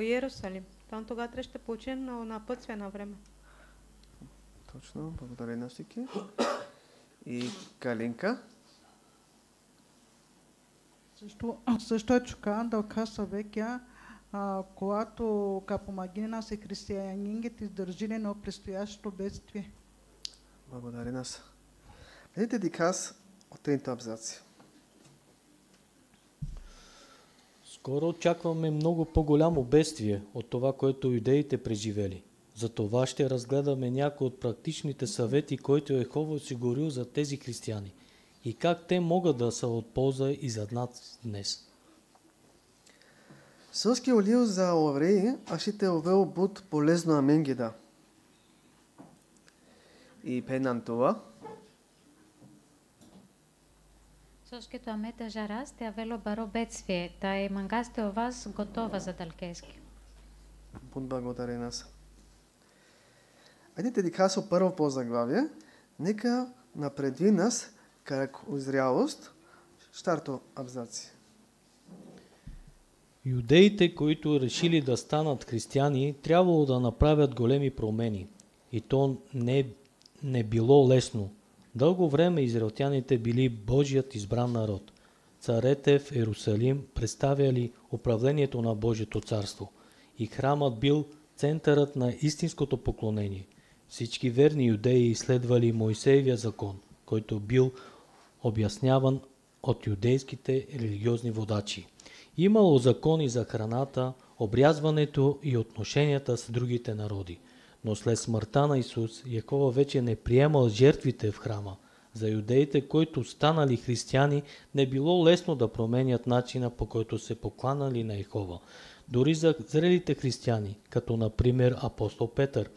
Иерусалим. Там тогава трябва ще получим на пътствие на време. Точно, благодаря на всички. И Калинка. Също е чукан да окаса векя, когато капомагини нас и християнингите издържили на предстоящото бедствие. Благодаря нас. Видите диказ от трите абзаци. Скоро очакваме много по-голямо бедствие от това, което юдеите преживели. Затова ще разгледаме някои от практичните съвети, които Йехова осигурил за тези християни и как те могат да са от полза и за нас днес. Соски олил за евреи, а ще те овел буд полезно аменгида. И пенан това. Соскето амета жарас те авело баро бедствие, та е мангасте о вас готова за далкески. Буд благодаря нас. Айдете дикасо първо по заглавие, нека напредви нас как озрялост, штарто абзаци. Юдеите, които решили да станат християни, трябвало да направят големи промени. И то не било лесно. Дълго време израелтяните били Божият избран народ. Царете в Иерусалим представяли управлението на Божието царство. И храмът бил центърът на истинското поклонение. Всички верни юдеи изследвали Моисеевия закон, който бил обясняван от юдейските религиозни водачи. Имало закони за храната, обрязването и отношенията с другите народи. Но след смъртта на Исус, Йехова вече не приемал жертвите в храма. За юдеите, които станали християни, не било лесно да променят начина, по който се покланяли на Йехова. Дори за зрелите християни, като например апостол Петър,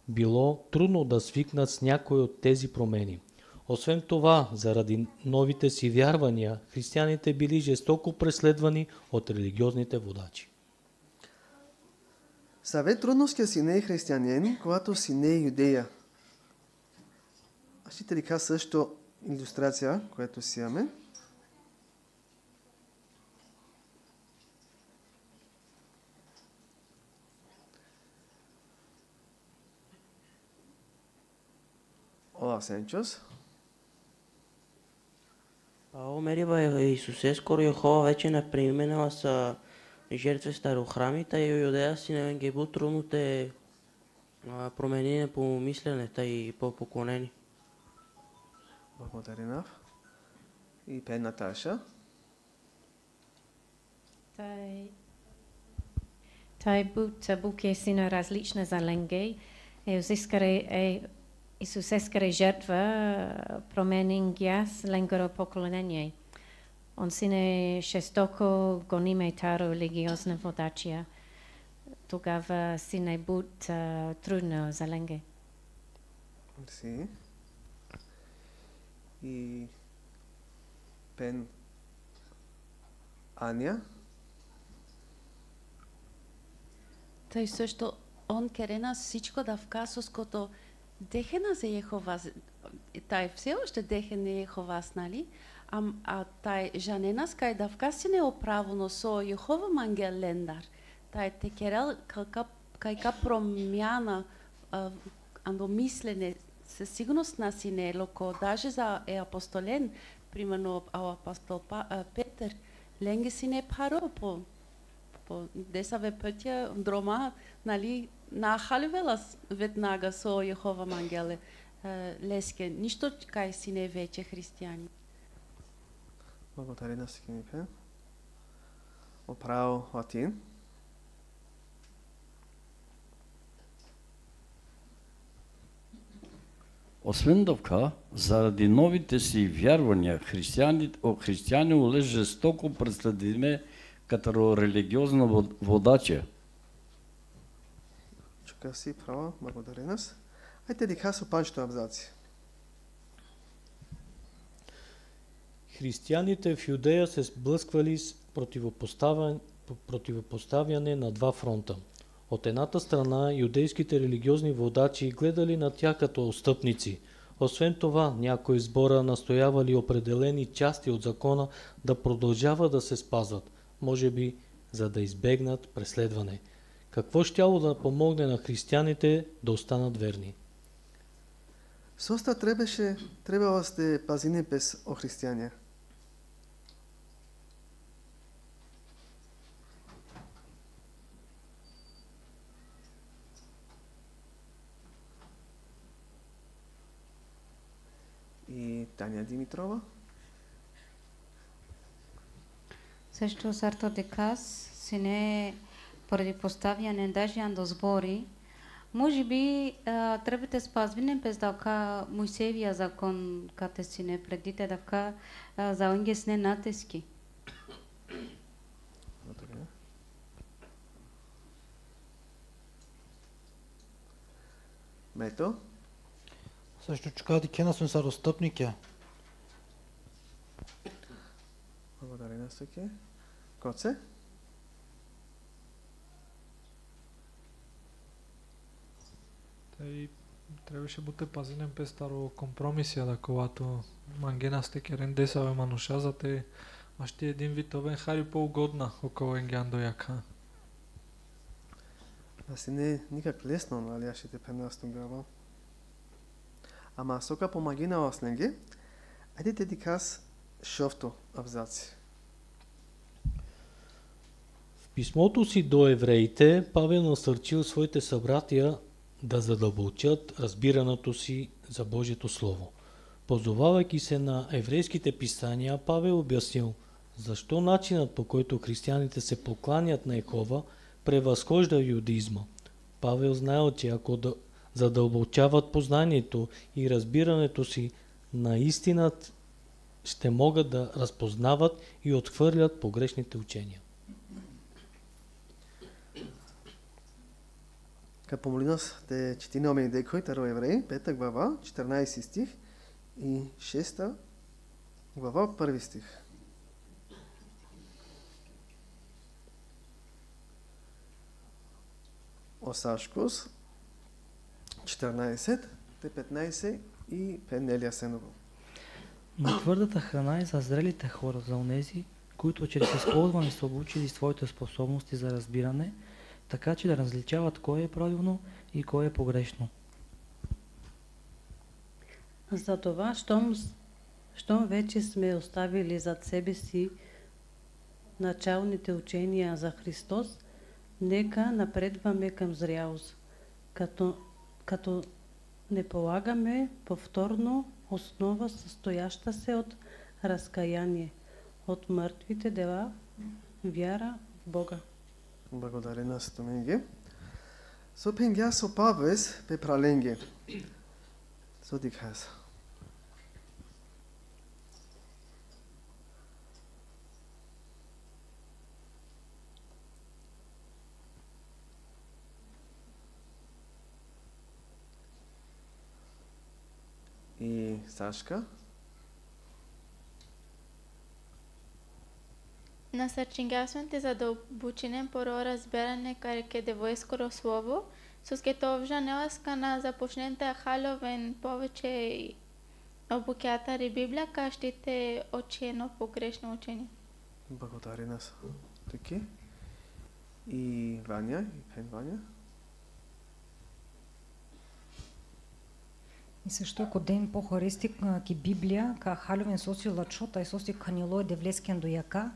било трудно да свикнат с някои от тези промени. Освен това, заради новите си вярвания, християните били жестоко преследвани от религиозните водачи. Съвет трудностия си не е християнин, когато си не е юдея. Аз ще река също илюстрация, която си имаме. Ола Сенчос. Омерива Исусе, скоро Йехова вече не применила са жертви старохрамите и Юдея си не ги бил трудно те промени по мисленето и по поклонение. Благодаря. И Пен Наташа. Taj buk je sina različne zalenge, Исусескара жертва променен гяс ленгаро поклонение. Он сине шестоко гониме таро религиозна водачия. Тогава сине буд трудно за ленге. Си. И Пен Аня. Той също, он керена всичко да вкасва, ското дехена за Йехова, тай все още дехен е Йеховас, нали? А тай жанена скай да вкасине оправено со Йехова мангел лендар. Тай те керел кайка промяна андо мислене със сигурност на сине локо, даже за апостолен, примерно апостол Петър, ленге сине паро по десаве пътя дрома, нали, нахаливела веднага со Йехова мангеле леске. Нищо кай си не вече християни. Благодаря на всички ми Пен. Оправо латин. Освен това, заради новите си вярвания, християни уле жестоко преследваме като религиозна водача. Чука си право, благодаря нас. Айде диха со панчето абзаци. Християните в Юдея се сблъсквали с противопоставяне на два фронта. От едната страна юдейските религиозни водачи гледали на тях като отстъпници. Освен това, някои сбора настоявали определени части от закона да продължават да се спазват. може би, за да избегнат преследване. Какво щяло да помогне на християните да останат верни? Соста trebalo da ste pazini bez ohristianja. И Таня Димитрова. Също сарто декас си не поради поставяне даже андо збори, може би трябва да спазваме без давка Моисеевия закон, като си не предите давка за онгесне натиски. Мето? Също чука дикена сме са разстъпники. Благодаря на всеки. Коце? И трябваше бути пазинен пе старо компромисия, да когато мангена сте керен десаве мануша, за те ашти един вид овен хари по-угодна около енгян до яка. Asi не е никак лесно, нали, аз ще те пренастам глава. Ама сока помаги на осленги, айде те дикас шофто абзаци. В писмото си до евреите Павел насърчил своите събратия да задълбочат разбирането си за Божието Слово. Позовавайки се на еврейските писания, Павел обяснил защо начинът, по който християните се покланят на Йехова, превъзхожда юдеизма. Павел знаел, че ако задълбочават познанието и разбирането си на истината, ще могат да разпознават и отхвърлят погрешните учения. Ка помоли нас да четиме омени декой, таро евреи, 5 глава, 14 стих и 6 глава, 1 стих. Осашкос, 14, 15 и Пенелия Сеново. Но твърдата храна е за зрелите хора, за онези, които чрез използване са обучили своите способности за разбиране, така че да различават кое е правилно и кое е погрешно. Затова, щом вече сме оставили зад себе си началните учения за Христос, нека напредваме към зрялост, като не полагаме повторно основа, състояща се от разкаяние, от мъртвите дела, вяра в Бога. Благодаря на Стоменги. So pengja so Pavles pe pralenge. So dikhas. И Сашка. Насърчингасвам те за да обучинем поро разбиране care de voi скоро слово, с като вжанеласка на започнете халовен повече обукятари Библия, кажете очено погрешно учение. Благодаря нас. Таки. И Ваня, и Пен Ваня. И също ако ден по-хористик ки Библия, ка халовен соси лачота и соси канило девлескен до яка,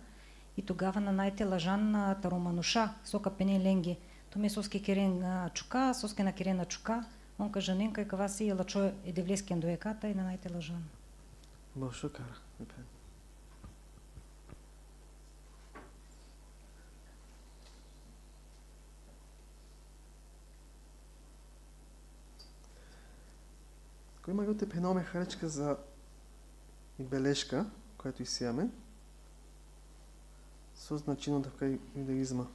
и тогава на най-те лъжан на таромануша, сока пене ленги. То ми соски керен чука, соски на керен на чука, он ка жененка и кава си лачо е девлескен до яката и на най-те лъжан. Бошо кара, Пен. Кой има да пеноме харечка за бележка, която изсияме, со значено така юдаизма.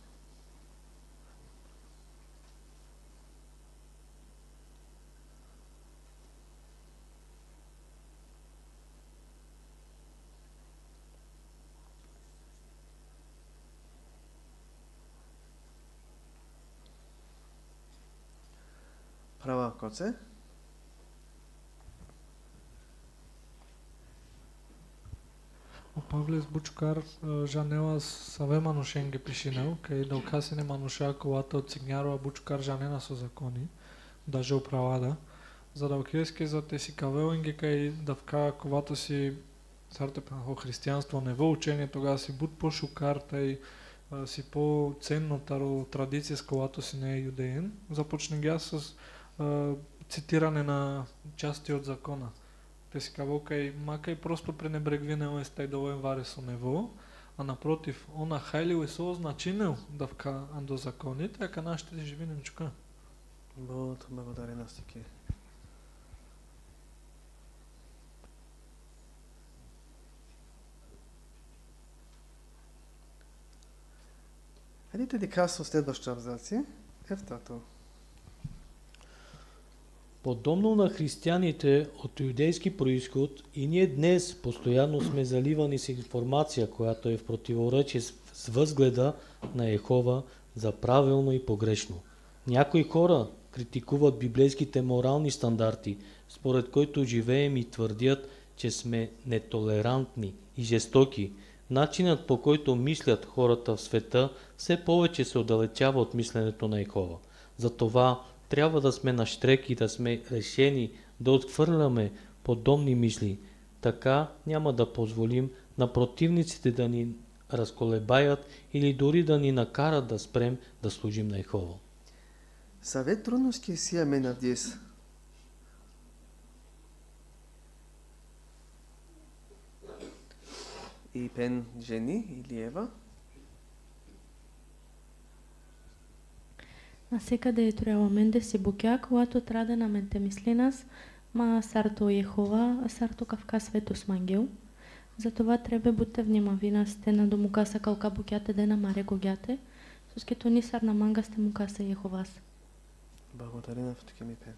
Права коце. Павлес Бучкар жанела саве манушенге пишинел, кај да укасене мануша колата цигњарова Бучкар жанена со закони, даже управада, за да океске за те си кавелинге кај да вка ковато си сартепен хо христијанство не во учење, тога си буд по-шукар, тај си по-ценно таро традиција с колато си не е јудеен, започне ги с цитиране на части од закона. Те си каво кај макај просто пренебрегвине ој стај довоен варе со нево, а напротив, она хајлил и со означинел да вка андо законите, ака нашите живинен чука. Благодаря на стики. Хайдете да кажа следваща абзаци. Ефтато. Подобно на християните от юдейски происход, и ние днес постоянно сме заливани с информация, която е в противоречие с възгледа на Йехова за правилно и погрешно. Някои хора критикуват библейските морални стандарти, според които живеем и твърдят, че сме нетолерантни и жестоки. Начинът, по който мислят хората в света, все повече се отдалечава от мисленето на Йехова. Затова трябва да сме нащрек и да сме решени да отхвърляме подобни мисли. Така няма да позволим на противниците да ни разколебаят или дори да ни накарат да спрем да служим на Йехова. Съвет трудности си амена днес. И пен жени или Ева? Насекаде трябваме да си букя, когато трябва да менте мисли нас, ма сарто Йехова, а сарто кавка светос мангел. Затова трябва будьте внимави сте на домукаса калка букяте да намаре гогяте, с като ни сар на манга сте мукаса Йеховас. Благодаря на всички ми пен.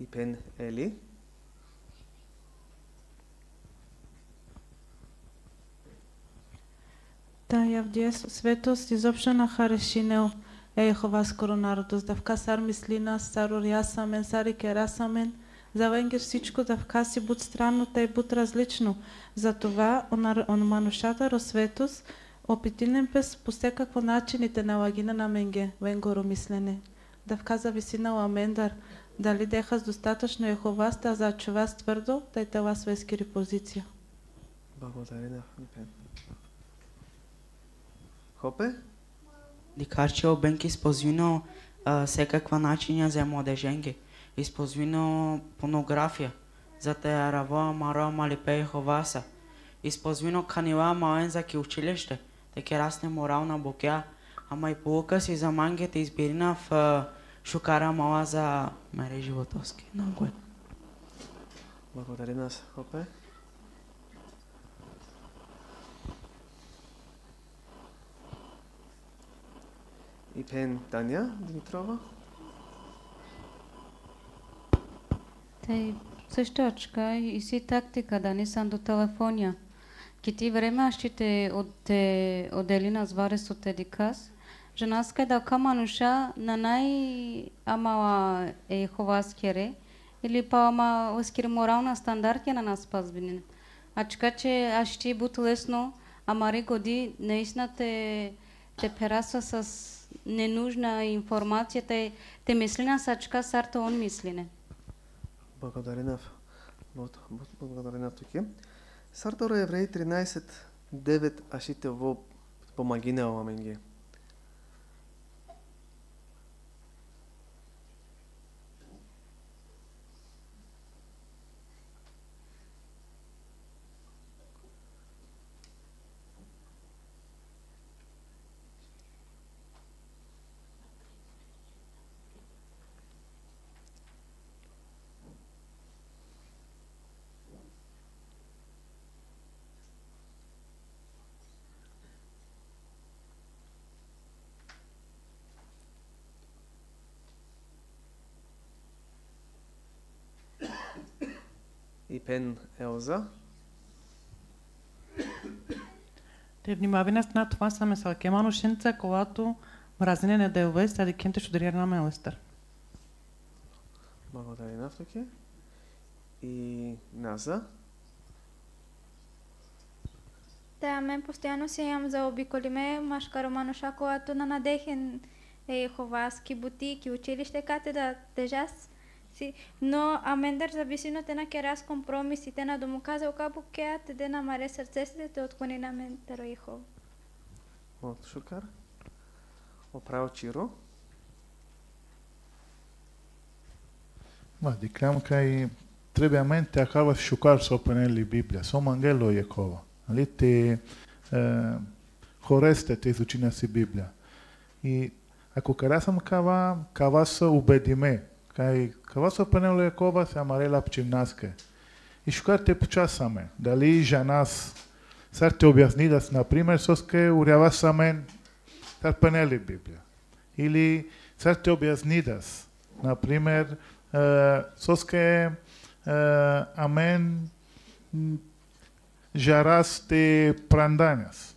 И пен Ели? Да, јавдјес светост изопшто на харешинел Йехова скоро народос, да вкасар мислина, сарор јасамен, сари керасамен, за венге всичко да вкаси буд странно, тај буд различно. Затова он манушата ро светост опитинен пес по секакво начините на лагина на менге, венгоро мислене. Да вказа висина ламендар, дали дехас достатъчно Йехова ста за чувас твърдо, тај тела свескири позиција. Благодаря на Филипен. Хопе? Дикарче бенки използвано всекаква начиня за младеженги. Използвано порнография, за те раво маро малипе Йеховаса. Използвано канила мален за ки училище, таке расне морална букя, ама и полука си за мангете избирина в шукара мала за мере животовски. Много е. Благодаря нас, Хопе. И пен Таня Димитрова. Тај същачка и си тактика да не сам до телефонија. Ки ти време ашите од Елина зварес од Едикас, женаска да камануша на нај амала Йеховаскере или па ама оскире морална стандартија на нас пазбинен. Ачка че ашти бут лесно, амари годи наистина те перасва с ненужна информација, те мислина сачка сарта он мислине. Благодаря на туки. Сарторо Евреи 13:9 ашите во помагине оменге. И пен Елза. Те внимави нас на това саме салкемано шенца, колато мразене не делве, сади кемте шудерия на Мелестър. Благодаря на Автоке. И Наза. Да, мен постоянно се имам за обиколиме машка Романуша, когато на надехен ховаски бутики, училище, катедра, тежас си. Но амендър зависимо те на керас компромисите на дому казал кабу кеа, те на маре сърцесите, те отклони на мен тероихо. От шукар. Оправо Чиро. Ma diclam că trebuiamente acaba șucar să openeli Biblia, sau mangelo Iacova. Ali te хорeste te изучи си Библия. И ако карасам кава са убедиме, кава са опенело Якова се амарела пчимнаске. И шукар те почасаме. Дали жанас сар те обясни да например, соске урява самен сар пенели Библия. Или сар те обясни да например, соске амен жарас те пранданяс.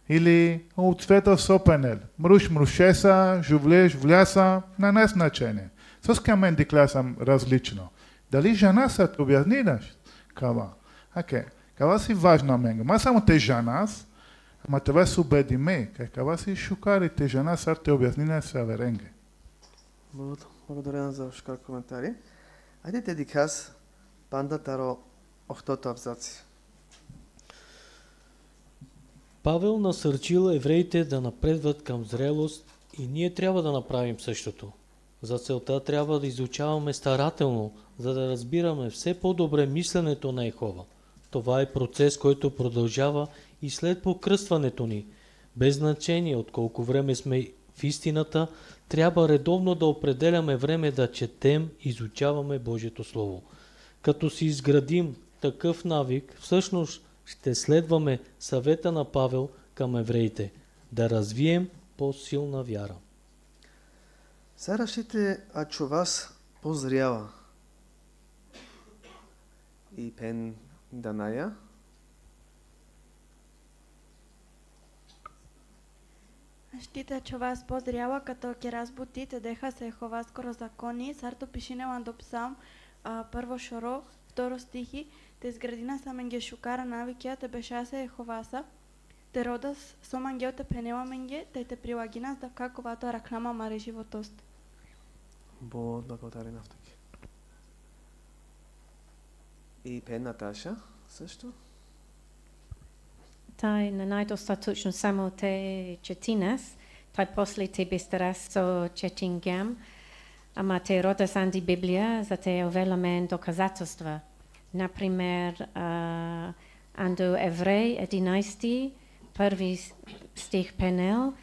Или от света сопенел. Мрушеса, жувляса, на не значение. Соске амен диклясам различно. Дали жана са те обяснидаш? Кава. Окей. Кава си важна менга. Ма само те жанас, ама това се убедиме. Кава си шукари те жанас, са те обяснидаш са веренге. Благодаря за шукар коментари. Айде те диказ панда таро охтото абзаци. Павел насърчил евреите да напредват към зрелост и ние трябва да направим същото. За целта трябва да изучаваме старателно, за да разбираме все по-добре мисленето на Йехова. Това е процес, който продължава и след покръстването ни. Без значение от колко време сме в истината, трябва редовно да определяме време да четем и изучаваме Божието Слово. Като си изградим такъв навик, всъщност ще следваме съвета на Павел към евреите, да развием по-силна вяра. Сега решите, че вас позрява и пен Даная. Щита, че вас позрява, като ке разбутите, деха се Йехова скоро закони, сарто пишинелан до псам, първо шоро, второ стихи, те изградина саменге шукара навикия, те бешасе Йеховаса, те родас сомангел те пенела менге, те прилагинас да каковато рахнама маре животост. Благодаря на Автоке. И пен Наташа също. Tai na najdostatočno samo te četinas, taj posle te bistara so četingam, ама те роdas анди Библия, за те овеламе доказателства. Например, ando Еврей 11, първи стих пенел,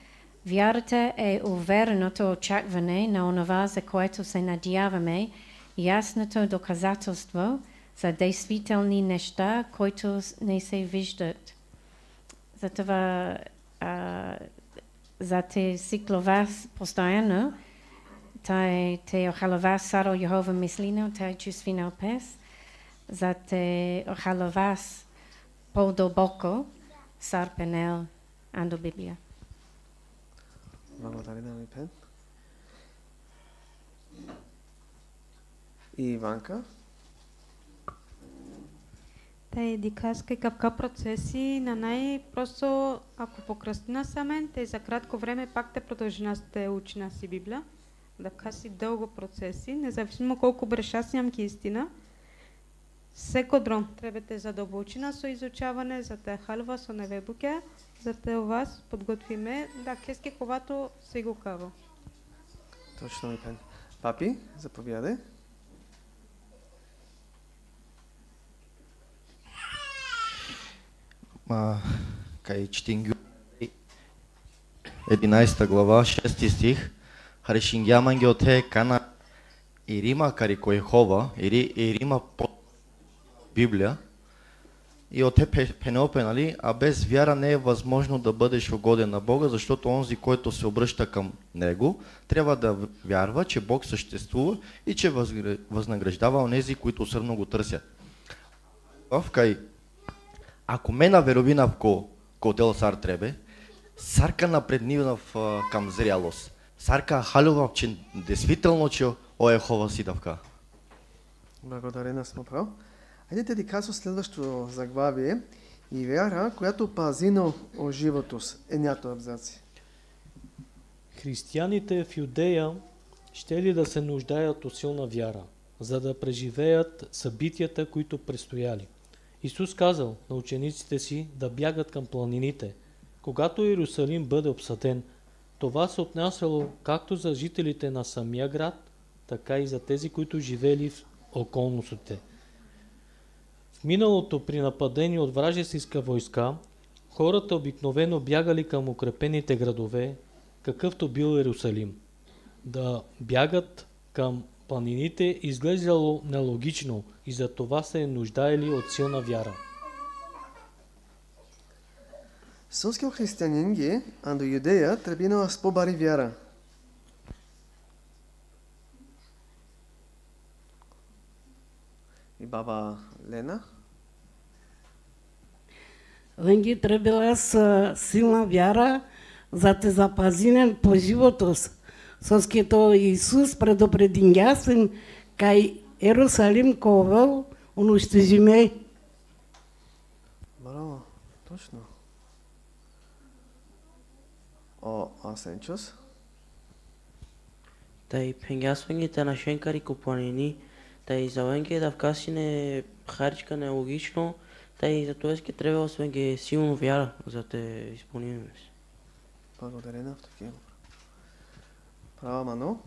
вярата е увереното очакване на онова, за което се надяваме, ясното доказателство за действителни неща, които не се виждат. Затова за те сиклова постоянно, те охалова саро Йехова мислина, те чувствинал пес, за те охалова по-дълбоко сар пенел андо Библия. Благодаря на ми пен. И Иванка. Те дикаска капка процеси на най-просто, ако покръстина самен, те за кратко време пак те продължи на сте учи на си Библия. Да каси дълго процеси, независимо колко брешасям ки истина. Всеко дрон трябва те задълбочина со изучаване, за те халва со невебуке, за те у вас подготвиме да кески когато се го кава. Точно ми пен. Папи, заповядай. Кай четингю 11 глава, 6 стих. Харишингяман геоте кана ирима карико Йехова, ирима по Библия. И от пенопе, нали, а без вяра не е възможно да бъдеш угоден на Бога, защото онзи, който се обръща към Него, трябва да вярва, че Бог съществува и че възнаграждава онези, които усърдно го търсят. Ако мена веровина в котел сар требе, сарка напреднива към зрялост. Сарка халюва, че действително, че о Ехова си давка. Благодарена сме праv. Хайде да кажа следващото заглавие и вяра, която пази на живото с. Нято абзаци. Християните в Юдея ще ли да се нуждаят от силна вяра, за да преживеят събитията, които предстояли. Исус казал на учениците си да бягат към планините. Когато Иерусалим бъде обсаден, това се отнасяло както за жителите на самия град, така и за тези, които живели в околностите. В миналото при нападение от вражеска войска, хората обикновено бягали към укрепените градове, какъвто бил Иерусалим. Да бягат към планините изглеждало нелогично и за това се нуждаели от силна вяра. Сонскиот християнин ги, а до Юдея требинала с по-бари вяра. И баба Лена? Венги требила с силна вяра, за те запазинен по живото с. Соскето Исус предупредин ясен, кай Иерусалим ковел унищожиме. Браво, точно. О, Асенчос? Тай пенгясвањите на шенкари ко планини, тај за венге да вкасине харичка нелогично, тај за тоа ќе треба освен ге силно вяра за те исполниме. Благодарена в такива. Права Мано?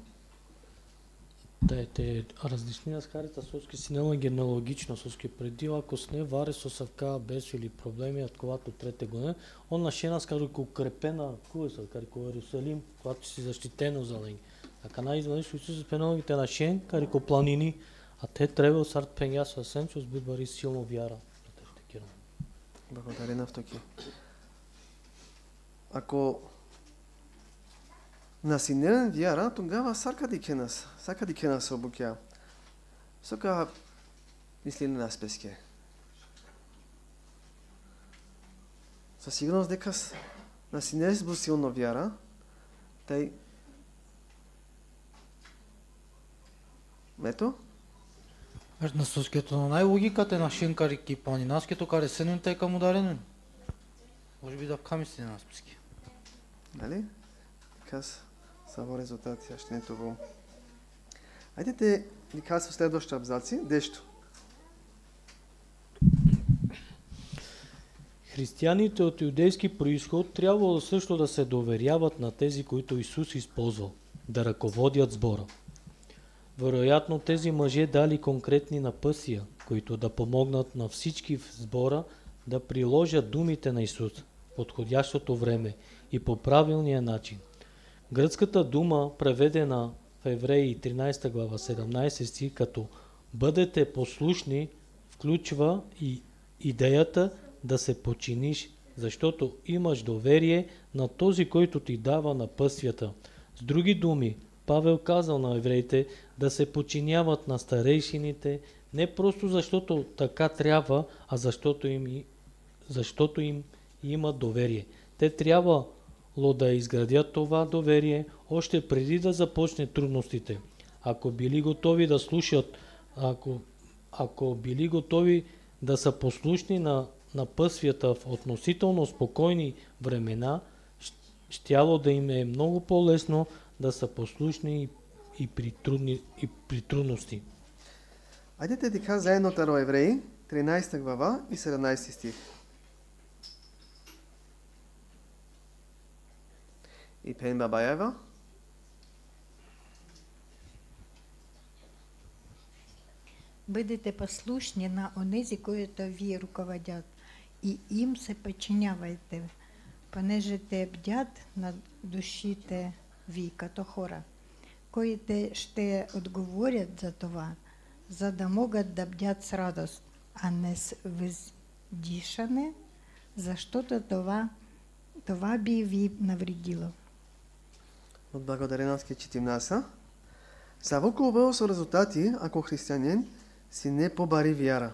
Да, те различни разкарита соски си нелогично соски преди, ако с не варе со съвка без или проблеми, от когато трете година, он на шена скарико укрепена куеса, карико Иерусалим, когато си защитено за ленги. Така най-извънеш Исус пеналогите на шен, карико планини, а те трябва сарт пеня съвсем, че сбъбари силно вяра. Благодарена в таки. Ако насинелен вяра, тогава сакади кенас обукя. Сока мисли на нас песке. Със сигурност дека насинелен бу силно вяра, тај мето? На соскето на най-логиката е на шенкарики планинарскето каресенен тъй към ударенен. Може би да вкамисли на списки. Дали? Така само резултати, ще не това. Айде те ни казва следваща абзаци. Дещо? Християните от юдейски происход трябвало също да се доверяват на тези, които Исус използвал, да ръководят сбора. Вероятно тези мъже дали конкретни напътствия, които да помогнат на всички в сбора да приложат думите на Исус в подходящото време и по правилния начин. Гръцката дума, преведена в Евреи 13 глава 17 стих като бъдете послушни, включва и идеята да се подчиниш, защото имаш доверие на този, който ти дава напътствията. С други думи, Павел казал на евреите да се подчиняват на старейшините не просто защото така трябва, а защото им имат доверие. Те трябвало да изградят това доверие още преди да започне трудностите. Ако били готови да слушат, ако били готови да са послушни на напътствията в относително спокойни времена, щяло да им е много по-лесно да са послушни и при трудности. Айдете да кажа заедно таро Евреи, 13 глава и 17 стих. И Пен Бабаева. Бъдете послушни на онези, които ви ръководят, и им се подчинявайте, понеже те бдят над душите ви като хора, които ще отговорят за това, за да могат да бдят с радост, а не с въздишане, защото това би ви навредило. От благодаренски 14. Завукувал са резултати, ако християнин си не побари вяра.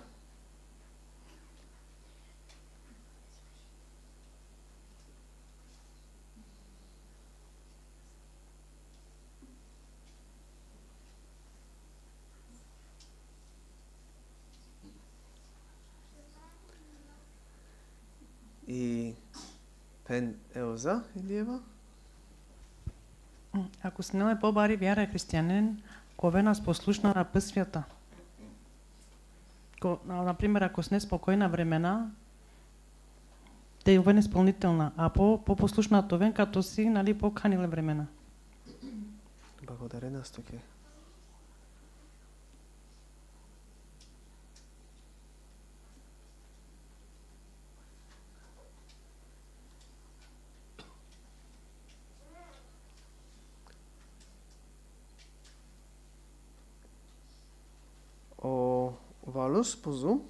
Пен Елза Илиева. Ако снеле по-бари вяра християнин, кове нас послушна на пъсвята. Например, ако сне спокойна времена, те е овен изпълнителна, а по-послушна овен, като си, нали, по-каниле времена. Благодаря нас тук. Валус, по Zoom.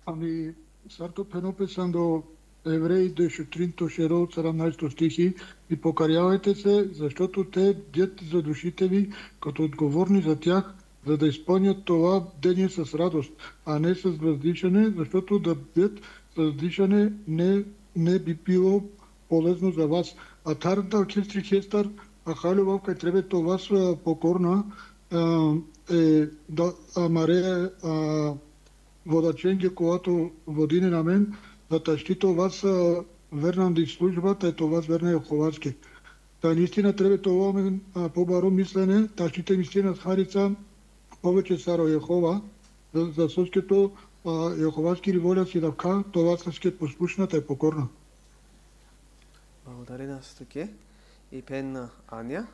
Ами, сарто пенописам до Евреи 17 стихи и покарявайте се, защото те бдят за душите ви, като отговорни за тях, за да изпълнят това бдение с радост, а не с въздишане, защото да бдят с въздишане не би било полезно за вас. А тарда чистри хестар, а халював, кай требе това с покорна, Марея водаченке, когато водине на мен, да тащи това с вернам да службата, това с верна Йоховаски. Та наистина трябва това по-баро мислене, тащите мислина с харица, повече саро Йехова, за съскето Йоховаски воля си давка, това съскет послушната е покорна. Благодаря нас тук. И пен Аня.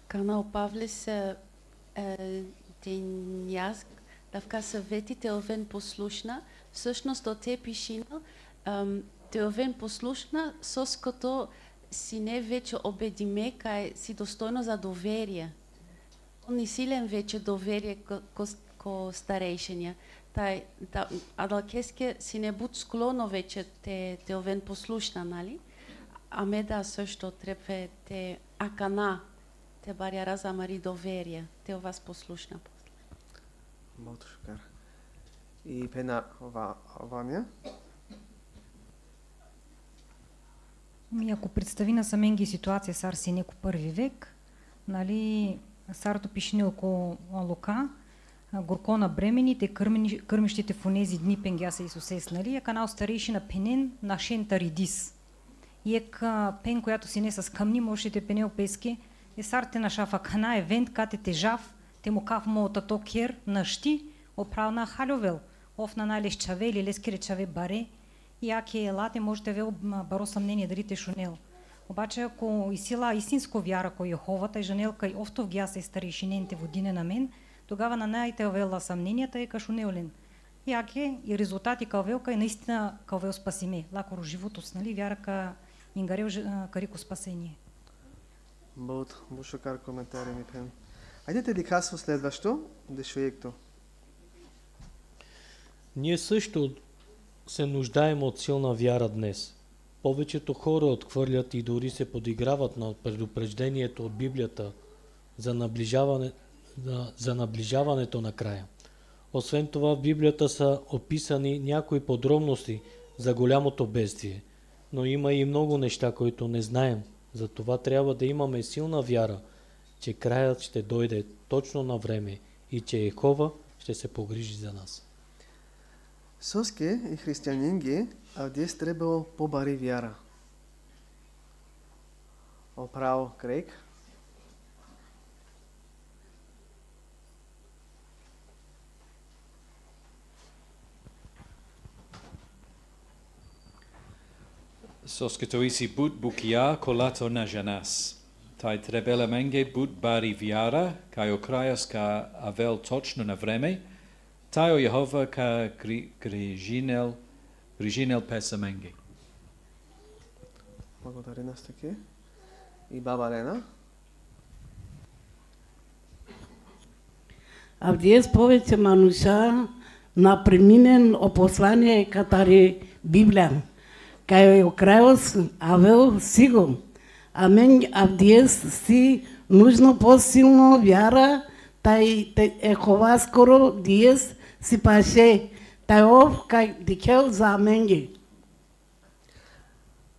Канал Павлис Деняск, давка съветите овен послушна, всъщност до те пишина, те овен послушна, с като си не вече обедиме, кай си достойно за доверие. Не силен вече доверие ко старейшиня. Адалкеске си не будь склонно вече те овен послушна, нали? А меда също трябва те акана, те баря разамари доверие, те вас послушна после. Много шукар. И пена Ваня. Ако представи на саменги ситуация с Арсенеко първи век, нали, Сарто пишне около Лука, горко на бремените, кърмещите в онези дни пенгяса Исусес, нали, е канал старейши на пенен на шента ридис. И пен, която си не с къмни, можете пенел пески, е сарте на шафа кана евент, кате тежав, те му кав му тато кер нащи, оправ на халювел, оф на налез чаве или лескире чаве баре, и аки елате можете вел баро съмнение дали те шунел. Обаче ако и сила истинско вяра ко Йеховата и жанел кай офтов гяса и старейшинените водине на мен, тогава на най-те овела съмненията е кашунеолен. И аки и резултати кавел кай наистина кавел спасиме, лакоро живото с, нали, вяра ка ингарел карико спасение. बहुत шикар коментари ми пен. Айдете да казва следващо, дешуекто. Ние също се нуждаем от силна вяра днес. Повечето хора отхвърлят и дори се подиграват на предупреждението от Библията за наближаването на края. Освен това, в Библията са описани някои подробности за голямото бедствие, но има и много неща, които не знаем. Затова трябва да имаме силна вяра, че краят ще дойде точно на време и че Йехова ще се погрижи за нас. Соске и християнинги, а днес трябвало по-бари вяра. Оправо Крейг. Soskito isi but bukia kolato na janas. Tai trebele menge but bari viara, kai okrajas ka avel točno na vreme, tai o Jehova ka grižinel pesa menge. Благодаря нас таки. И баба Лена. А днес повече мануша на преминен опослание катари Библия. Кай окрајос авел сигурно. А мен авдиес си нужно по-силно вяра, тај Йехова скоро диес си паше, тај ов кај дикел за менги.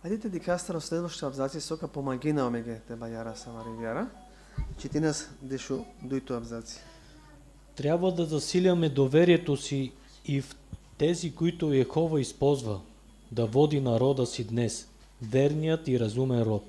Айдете да кастра в следващата абзаци сока помаги на омеге те бајара самари вяра. Чети нас дешу дуито абзаци. Трябва да засиляме доверието си и в тези, които Йехова използва да води народа си днес, верният и разумен род.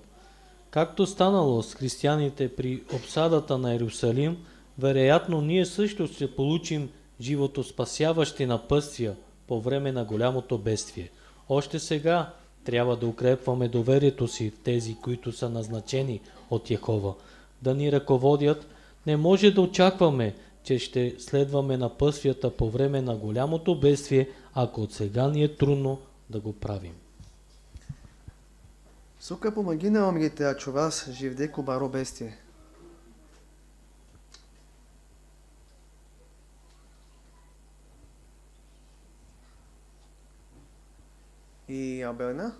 Както станало с християните при обсадата на Иерусалим, вероятно ние също ще получим животоспасяващи напътствия по време на голямото бедствие. Още сега трябва да укрепваме доверието си в тези, които са назначени от Йехова, да ни ръководят. Не може да очакваме, че ще следваме напътствията по време на голямото бедствие, ако от сега ни е трудно да го правим. Сука помагина омгите, а чувас живдеко баро бестие. И Абелна?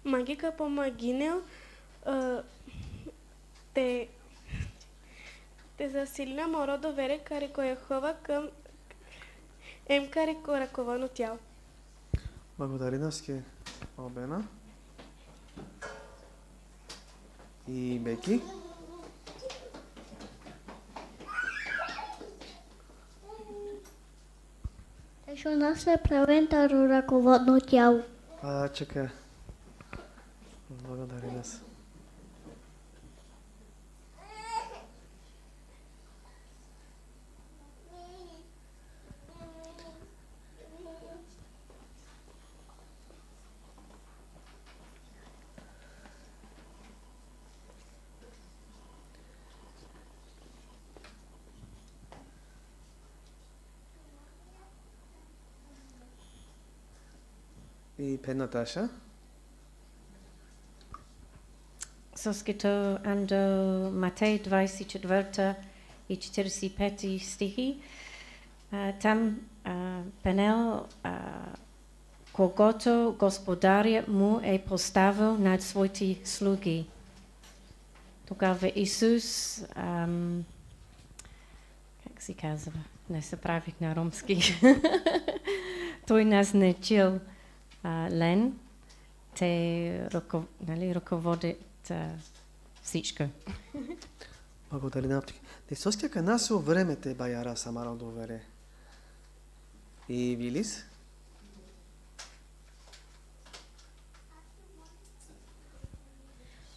Магика помагинел те засилна моро доверие карико Йехова към карико ръковано тяло. Благодаря наски Абелна. И Беки? Що нас е превентаро ръководно тяло. Чакай. Благодаря нас. И Пен Наташа. Соскито андо Матей 24 и 45 стихи. Там Пенел, когото Господарят му е поставил над своите слуги. Тогава Исус, как се казва, не се правих на ромски, той назначил Лен, те ръководят всичко. Благодаря на Аптики. Те соскяка насо време те баяра самара довере. И Вилис?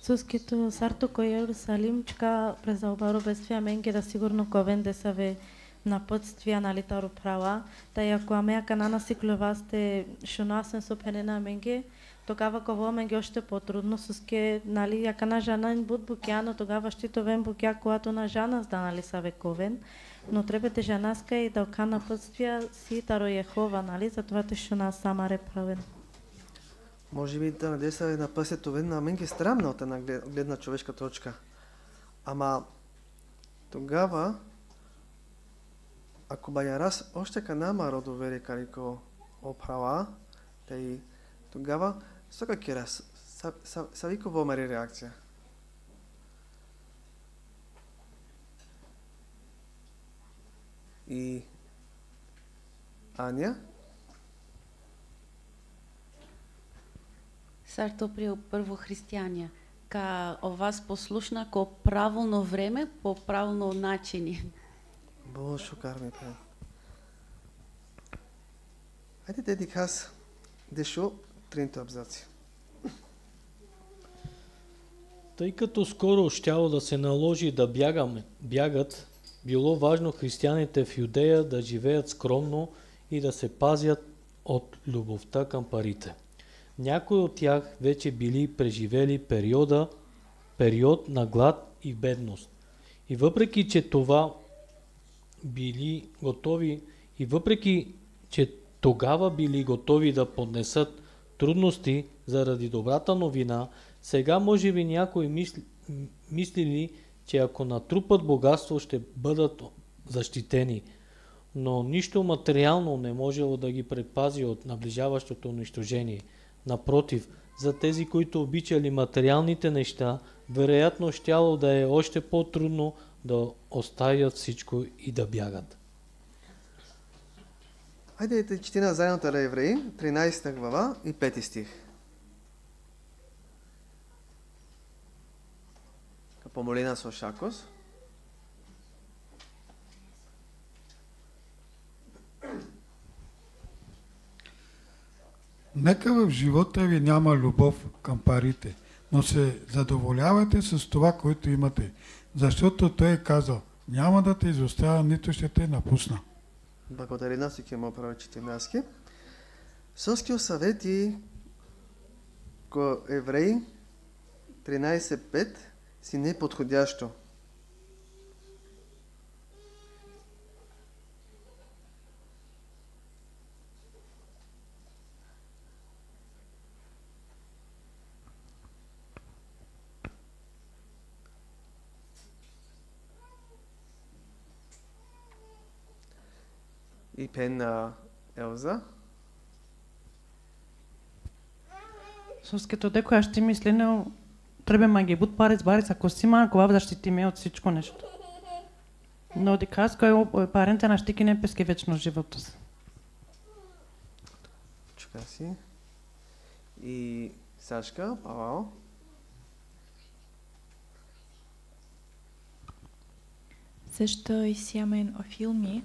Соскито сарто кој Иерусалим чека през обаро бедствија менге да сигурно ковен да се ве напътствия на литаро права, та ако амеа канана си клювасте шунасен со пенена менге, тогава ково менге още по-трудно суске, нали, яка на жана ин буд букяно, тогава ще товен букя, когато на жана сданали са вековен, но требате жанаска и да ока напътствия си таро Йехова, нали, затова те шунас сама реправен. Може би да надеса е напъсето вен на менге странно от една гледна човешка точка. Ама тогава ако баярас още канама родовери карико оправа, тъй тогава сока кирас савико вомери реакция. И Аня? Сарто при първо християния, ка о вас послушна ко правилно време, по правилно начини. Бо шукарме пе. Айде те дикас дешо тринто абзаци. Тъй като скоро щяло да се наложи да бягат, било важно християните в Юдея да живеят скромно и да се пазят от любовта към парите. Някои от тях вече били преживели период на глад и бедност. И въпреки, че тогава били готови да поднесат трудности заради добрата новина, сега може би някои мислили, че ако натрупат богатство, ще бъдат защитени. Но нищо материално не можело да ги предпази от наближаващото унищожение. Напротив, за тези, които обичали материалните неща, вероятно щяло да е още по-трудно да оставят всичко и да бягат. Хайде да четина заедно на Евреи, 13 глава и 5 стих. помолена со Шакос. Нека в живота ви няма любов към парите, но се задоволявайте с това, което имате, защото той е казал, няма да те изоставя, нито ще те напусна. Благодаря на всички му пророчите мяски. Соскио съвети ко Евреи 13.5 си неподходящо. И пен на Елза. Соскето деко аз ти мислене, треба ма ги буд парец барец, ако си малко баб защити ме от всичко нещо. Но дикас кой паренца на щики не песке вечно живота си. Чука си. И Сашка, Павао. Също и сямен о филми,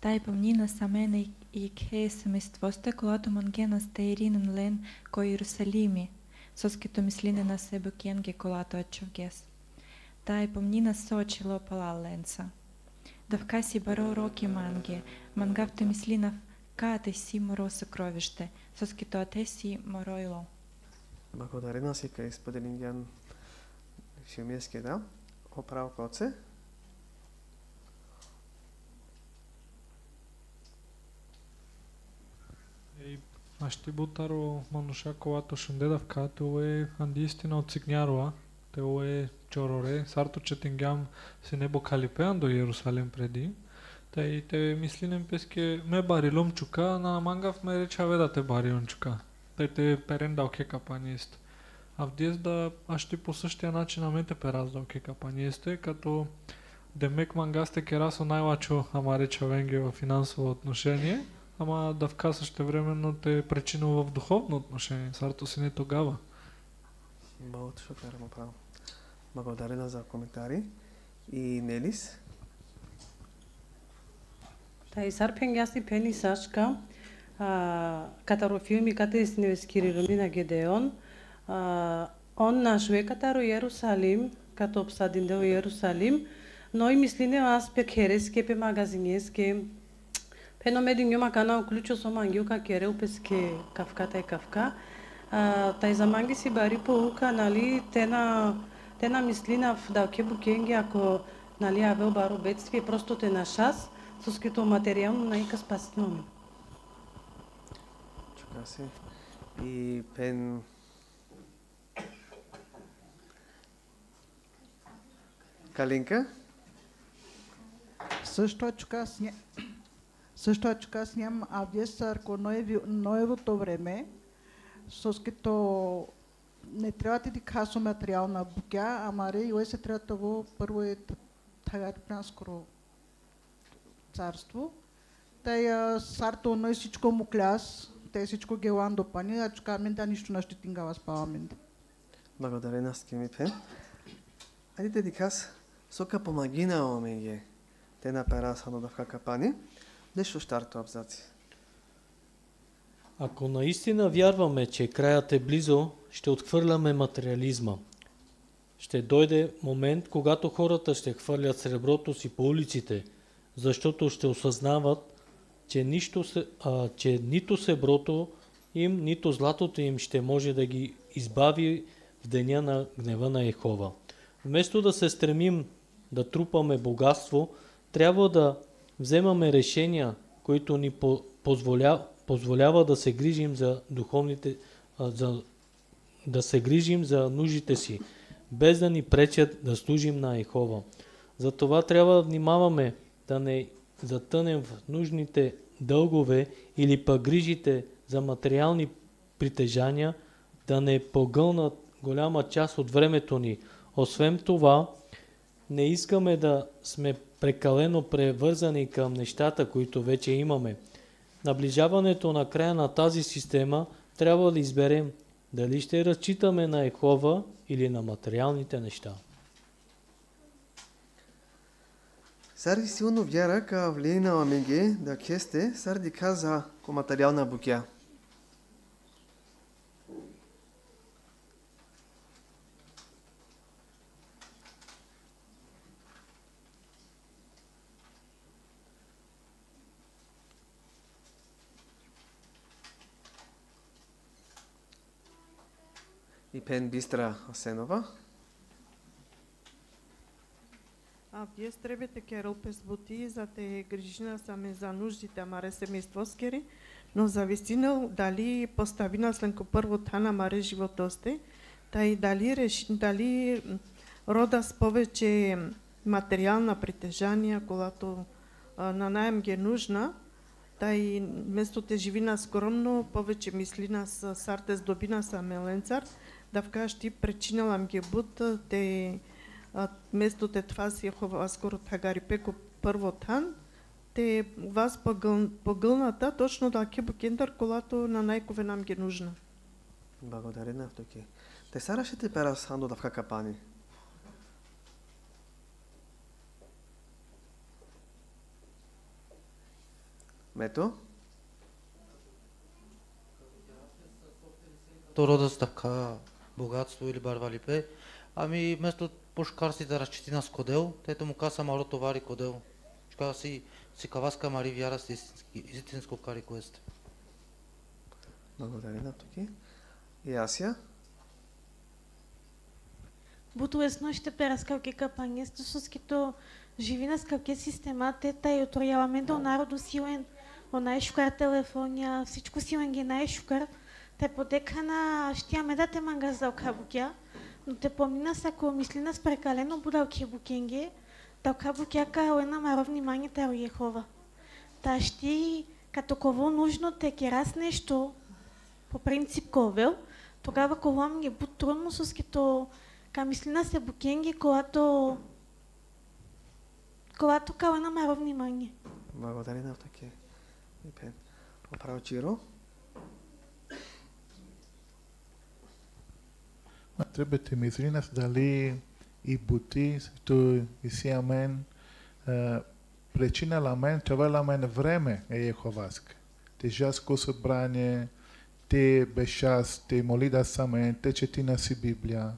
тай помнина самена и ке семействоста, когато мангена стейринен лен ко Иерусалими, соскето мислине на себе кенге колато отчовгес. Тай помнина сочило пала ленца. Да вкаси баро роки манге, мангавте мислина кате си моро съкровище, соскето те си моройло. Благодаря на си, къй споделим Ян Шемиески, да? Оправо коце. Аз ще бутаро мануша колато шундедавка, то е андистина от Цигняроа, то е чороре, сарто четингям се небо калипеан до Иерусалим преди. Тъй те мислинем песке ме барилом чука, на мангав ме речаве да те барилом чука. Тъй те перендал ке капанист. А в днес да аз ще по същия начин на мете пераздал ке капаниесте, като демек мангасте керасо най-лачо ама речавенге в финансово отношение. Ама да вка същевременно те е причинува в духовно отношение. Сарто си не тогава. बहुत शुक्र направо. Благодаря за коментари. И Нелис? Тай сарпенгяси пени Сашка, катаро филми кате сневескири Ромина Гедеон, он нашве катаро Иерусалим, като обсадин дел Иерусалим, но и мислине аз пек хереске пе магазинеске, Пеномедин нема канал ключо со мангилка керел песке кавката е кавка. Тај за манги си бари поука, нали, те на мислина в далке букенги, ако нали авел баро бедствие, просто те на шас, соскито материално наика спасително. Чука си. И пен... Калинка? Също чука с ням авдесар ко новото време, соскито не трябва да касо материална букя, амаре и се трябва това първо е тагарпянскоро царство. Тай сарто но и всичко му кляс, те всичко гелан до пани, а чука мен да нищо не ще тингава спаваме. Благодаря на скими пен. Айде да кас, сока помагина омеге, те на перасано да вкака пани. Нещо штарто абзаци. Ако наистина вярваме, че краят е близо, ще отхвърляме материализма. Ще дойде момент, когато хората ще хвърлят среброто си по улиците, защото ще осъзнават, че нито среброто им, нито златото им ще може да ги избави в деня на гнева на Йехова. Вместо да се стремим да трупаме богатство, трябва да вземаме решения, които ни позволява да се грижим за духовните, да се грижим за нуждите си, без да ни пречат да служим на Йехова. Затова трябва да внимаваме да не затънем в нужните дългове или пък грижите за материални притежания, да не погълнат голяма част от времето ни. Освен това, не искаме да сме прекалено превързани към нещата, които вече имаме. Наближаването на края на тази система трябва да изберем дали ще разчитаме на Йехова или на материалните неща. Сарди силно вяра ка влиена омеге да кесте сарди каза ко материална букя. И пен Бистра Асенова. Вие стребете керол пес бути за те грижина саме за нуждите маре семействоскери, но зависинал дали поставина сленко първо тана маре животосте, тај дали рода с повече материална притежание, когато на наем ги е нужна, тај место те живина скромно, повече мислина с сартес добина са меленцар, да вкажти причинала ги бут, те место те това си хова скоро тагари пеко първо тан, те вас погълната точно да ке букендър, колато на найкове нам ги нужна. Благодаря на втоки. Те сара ще те пера сандо да вкака пани. Мето? То рода с така богатство или барвалипе, ами вместо пошкарсите разчити на скодел, тето му каса мало товари кодел. Чка си каваска мари вяра с истинско кари квест. Благодаря на токи. И Асия? Буто есно ще пераскавки капанге, стососкито живина скавке система, тета и отрояламенто народу силен, онай шукар телефония, всичко силен ги най-шукар, те подека на щяме да те мангазал кабукя, но те помина са ако мислина с прекалено будалки букенге, талка букяка елена маро внимание те Йехова. Та щи като ково нужно те керас нещо, по принцип ковел, тогава колам ги бут трудно с като мислина се букенги, когато калена маро внимание. Благодаря на таке. Оправо Чиро. Trebate mi izrinati dali i buti, tu i sija men, prečinala men, čavala men vreme je Jehovaske. Te žasko sobranje, te bešas, te molida samen, te četina si Biblija.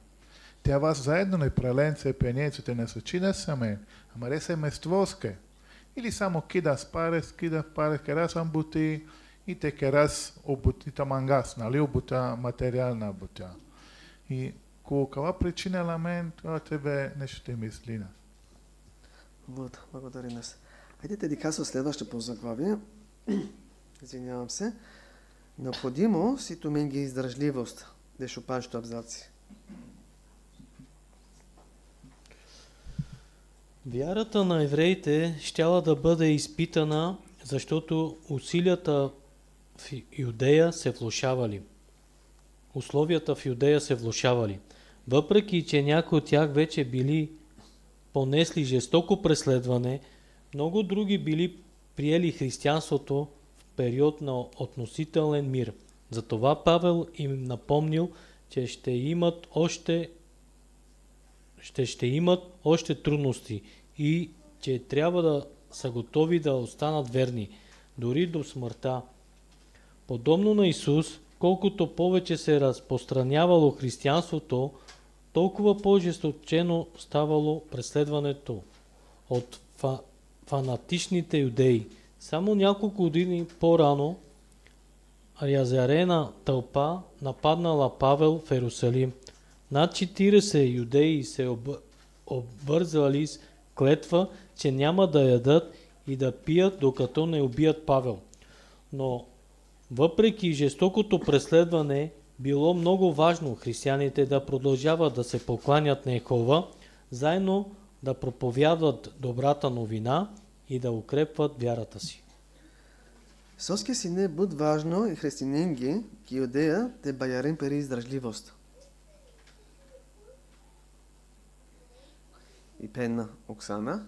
Te vas zajedno ne pralence penjecu, te ne sočina samen, amare se mestvoske. Ili samo kidas pares, keras am buti i te keras obuti tamangas, nali obuta materijalna buta. И каква причина на мен, това тебе нещо те мислина. Вот, благодаря нас. Хайде да казвам следващото по заглавие. Извинявам се. Необходимо си тумен ги издръжливост, да шупанщо абзаци. Вярата на евреите щяла да бъде изпитана, защото усилията в Юдея се влошавали. Условията в Юдея се влошавали. Въпреки, че някои от тях вече били понесли жестоко преследване, много други били приели християнството в период на относителен мир. Затова Павел им напомнил, че ще имат още трудности и че трябва да са готови да останат верни, дори до смъртта. Подобно на Исус, колкото повече се разпространявало християнството, толкова по-жесточено ставало преследването от фанатичните юдеи. Само няколко години по-рано разярена тълпа нападнала Павел в Иерусалим. Над 40 юдеи се обвързали с клетва, че няма да ядат и да пият, докато не убият Павел. Но въпреки жестокото преследване, било много важно християните да продължават да се покланят на Йехова, заедно да проповядват добрата новина и да укрепват вярата си. Соски си не буд важно и християнинги, ки Юдея те баярен пери издръжливост. И пенна Оксана.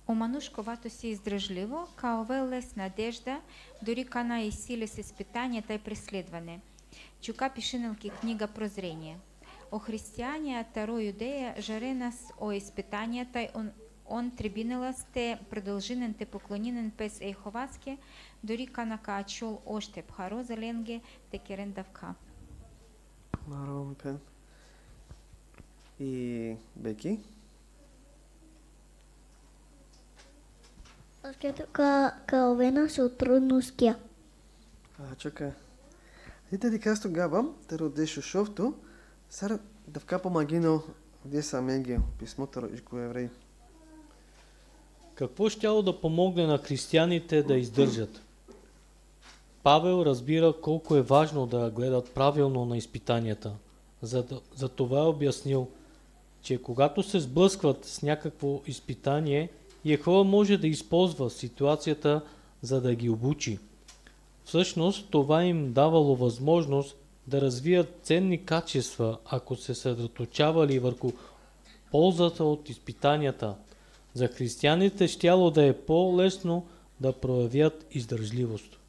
Омануш, когато си издръжливо, каовел с надежда, дори кана и сили с изпитанията и преследване. Чука пишинелки книга Прозрение. О християне Таро Юдея жаре нас о изпитанията, он трибинала сте продължинен те поклонинен пес ейховаске, дори канака чул още пхаро заленге те керен давка. Маром пен. И Беки? Скето калвена се трудностия. Чакай. Дите дикас тогава, теро дешо шофто, сара давка помагино где са Мегио, писмота рожико еврей. Какво щяло да помогне на християните да издържат? Павел разбира колко е важно да гледат правилно на изпитанията. За това е обяснил, че когато се сблъскват с някакво изпитание, Йехова може да използва ситуацията, за да ги обучи. Всъщност това им давало възможност да развият ценни качества, ако се съсредоточавали върху ползата от изпитанията. За християните щяло да е по-лесно да проявят издържливост.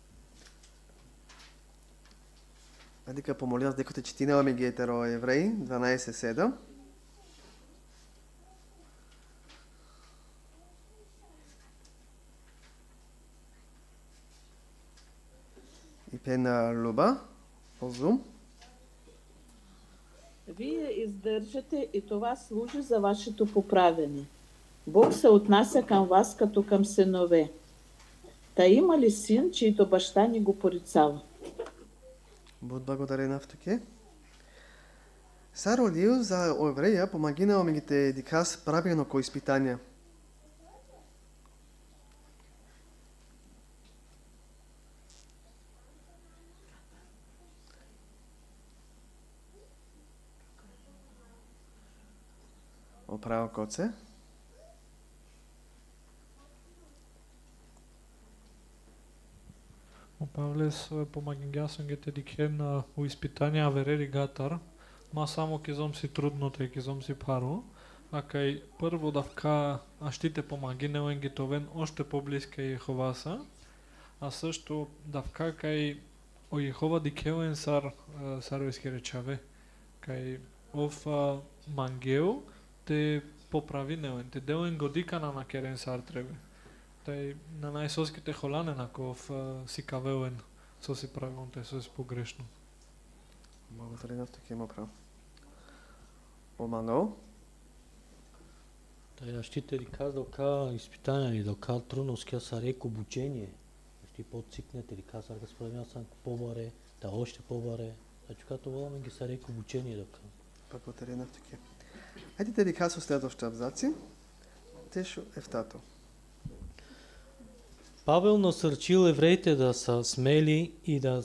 Адика помоля, дека те четинаваме гетеро Евреи 12:7. И пена Люба, Озум. Вие издържате и това служи за вашето поправене. Бог се отнася към вас като към синове. Та има ли син, чийто баща ни го порицава? Бог благодарен автоке. Саро Лио за еврея помагина омегите дикас правилно ко изпитания. Оправо коце. Павлес помагингясангете дикен у изпитания аверери гатар, ма само кизом си трудното и кизом си паро, а кай първо давка аштите помагинеуен гитовен още по-близка Йеховаса, а също давка кай о Йехова дикеуен саровиски речаве, кай ов мангеу те поправинеуен, те деуен годика на накерен сар требе. Taj na najsoskite holane nakov si kaveuen, co si pravil, to je pogrešno. Благодаря, таки има право. Омано? Taj ще ли казал ка изпитания ли, дока трудностия са рек обучение. Ще подсикнете ли казал, господин съм по-баре, да още по-баре. Значи като воламе ги са рек обучение дока. Благодаря, таки. Хайде те ли казал следващите абзаци. Тешо ефтато. Павел насърчил евреите да са смели и да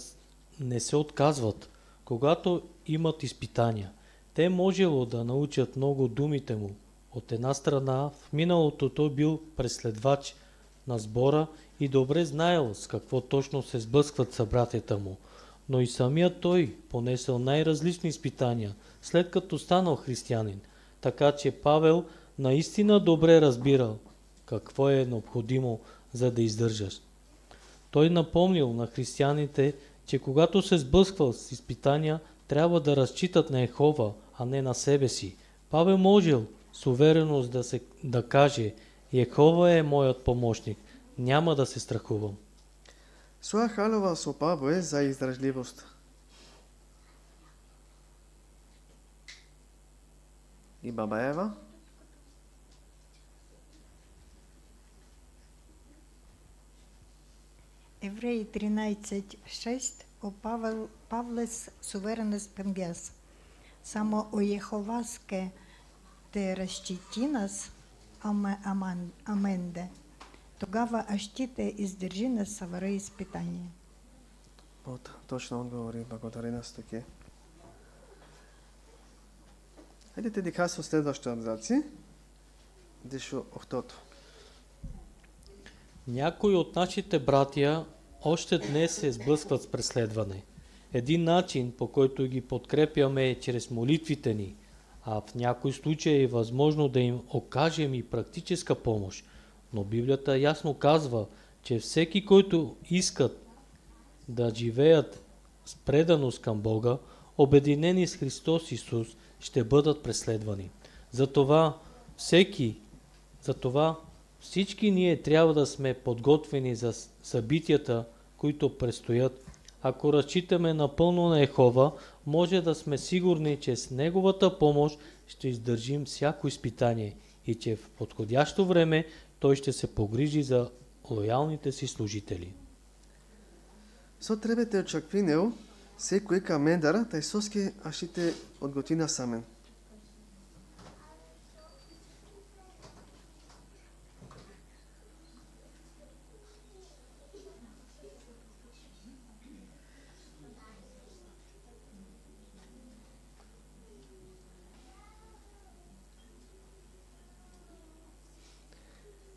не се отказват, когато имат изпитания. Те можело да научат много думите му. От една страна, в миналото той бил преследвач на сбора и добре знаел с какво точно се сблъскват събратята му, но и самият той понесъл най-различни изпитания, след като станал християнин. Така че Павел наистина добре разбирал какво е необходимо, за да издържаш. Той напомнил на християните, че когато се сблъсквал с изпитания, трябва да разчитат на Йехова, а не на себе си. Павел можел с увереност да каже: Йехова е моят помощник, няма да се страхувам. Своя халова со Павел за издръжливост. И баба Ева? Евреи 13:6 о Павлес суверенес пенгес. Само о Йеховаске те разчити нас, аменде. Тогава ащите издържи на съвара изпитание. Вот, точно отговори, благодаря нас таки. Хайдете да казва следващите абзаци. Дешо охтото. Някои от нашите братия още днес се сблъскват с преследване. Един начин, по който ги подкрепяме, е чрез молитвите ни, а в някои случаи е възможно да им окажем и практическа помощ. Но Библията ясно казва, че всеки, който искат да живеят с преданост към Бога, обединени с Христос Исус, ще бъдат преследвани. Затова всички ние трябва да сме подготвени за събитията, които предстоят. Ако разчитаме напълно на Йехова, може да сме сигурни, че с Неговата помощ ще издържим всяко изпитание и че в подходящо време Той ще се погрижи за лоялните си служители. Со требете очаквинео, секој камендар, тај соски ашите од готина самен.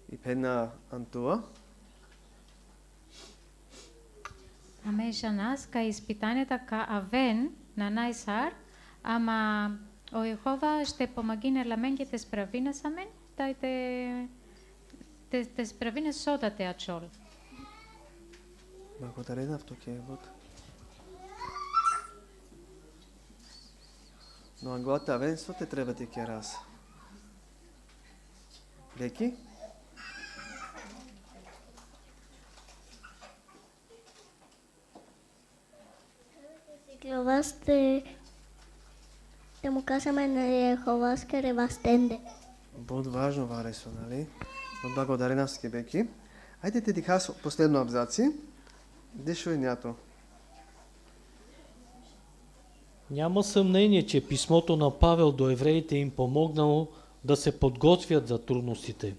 И пена Антуа. Аме жанас ка изпитанията ка авен на най-сар, ама о Йехова ще помоги на ламенгите справина самен, тай те справина сода те ачол. Благодаря в токе вот. Но англата авен со те треба те ке раз. Деки? Te mu casame na Jehovas care bastende. Бод важно варесо, нали? Бод благодарена ски беки. Ајде те дихас последно абзаци. Дешо е нято. Няма съмнение, че писмото на Павел до евреите им помогнало да се подготвят за трудностите,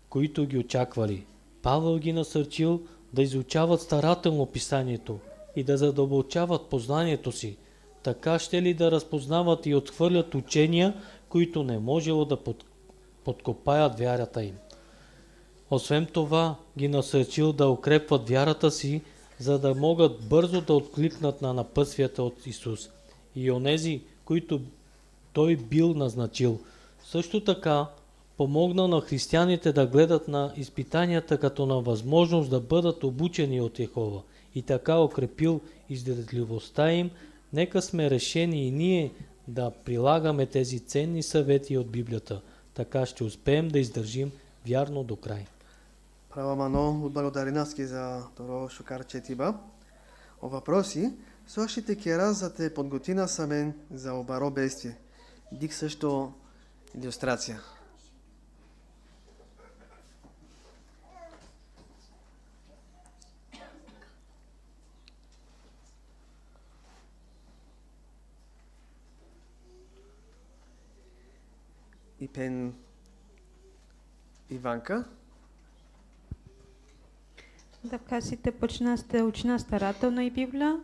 които ги очаквали. Павел ги насърчил да изучават старателно писанието и да задълбочават познанието си, така ще ли да разпознават и отхвърлят учения, които не можело да подкопаят вярата им. Освен това, ги насърчил да укрепват вярата си, за да могат бързо да откликнат на напътствията от Исус и онези, които Той бил назначил. Също така, помогнал на християните да гледат на изпитанията като на възможност да бъдат обучени от Йехова и така укрепил издръжливостта им. Нека сме решени и ние да прилагаме тези ценни съвети от Библията. Така ще успеем да издържим вярно до край. Права Мано, благодаренаски за това шукарчетиба. О въпроси, слушайте ке раз за те подготина самен за обаро бестие. Дик също илюстрация. И пен Иванка. Да вкасите почна сте учена старателно и Библия,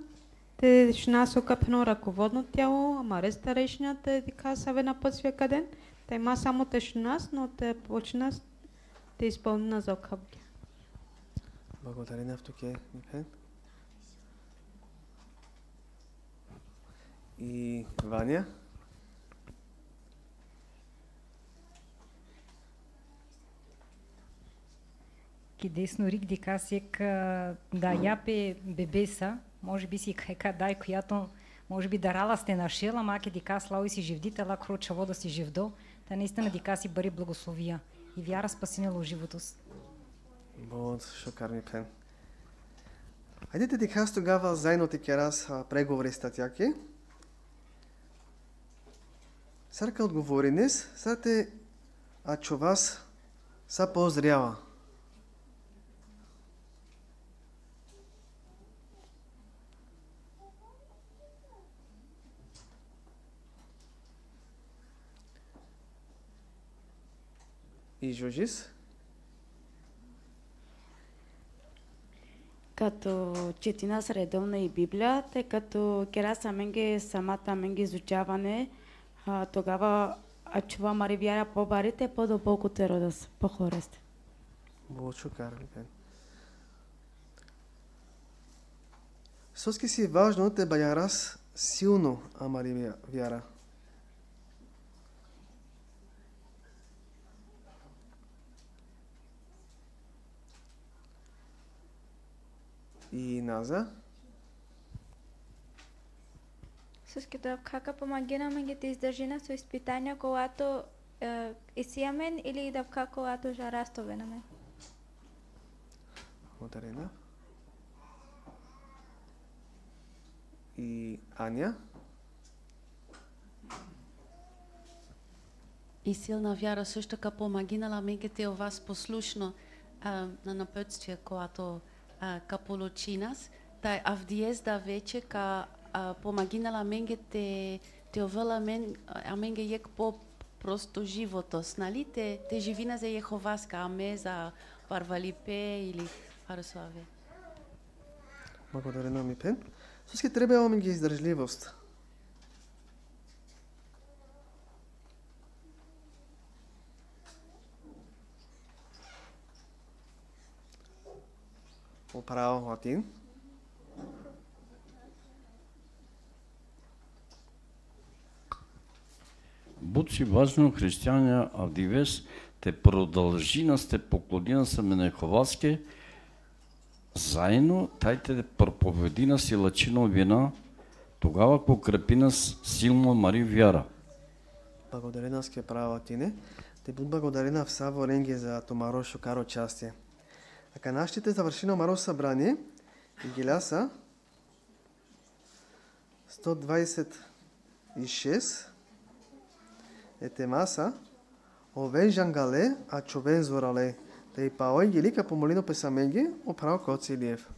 те шна со капно ръководно тяло, ама старешня те дика саве на пътствия каден, те има само те шнас, но те почна те изпълнена за окъпки. Благодаря в токе, Михен. И Ваня. Ки десно рик дикасек да япе бебеса, може би си кайка дай, която може би дарала сте нашила, маке дика слави си живдитела, круча вода си живдо, та наистина дика си бъри благословия и вяра спасинело живото си. Бод, шокарни пен. Айдете дикас тогава заедно таки раз преговори с татяки. Сарка отговори днес, сате че вас са позрява. И Жужис? Като четина редовна и Библия, тъй като кера самата менге изучаване, тогава чува мари вяра по-барите, по-дълбоко те родас, по-хорест. Бочо карали пен. Соски си важно те баярас силно амари вяра. И Наза? С като кака помагина ме ги издържина со изпитания, когато исиямен или да когато жарастове на мен. Благодаря. И Аня? И силна вяра също така помагинала мегите о вас послушно на напътствие, когато ка получи нас. Taj avdiezda veče, ka pomaginala menge te ovela a menge jek po просто животос, нали? Те живина за Jehоваска, а ме за Парвалипе или Параславе. Благодаря ми Пен. Всички трябва ми ги издържливост. Оправо латин. Будучи важно християня Авдивес, те продължина сте поклонина се на Jehоваske, заедно тайте проповедина си лачино вина, тогава покрепи нас силно Мари вяра. Благодаря нас ке права тине. Те буд благодарена в Саво Ренге за томаро шукаро частие. Ака нашите завършино маро събрание и гиляса 126 Етемаса, овен жангале, а човен зорале. Те и паой гелика помолино песаменги, оправо Коци Илиев.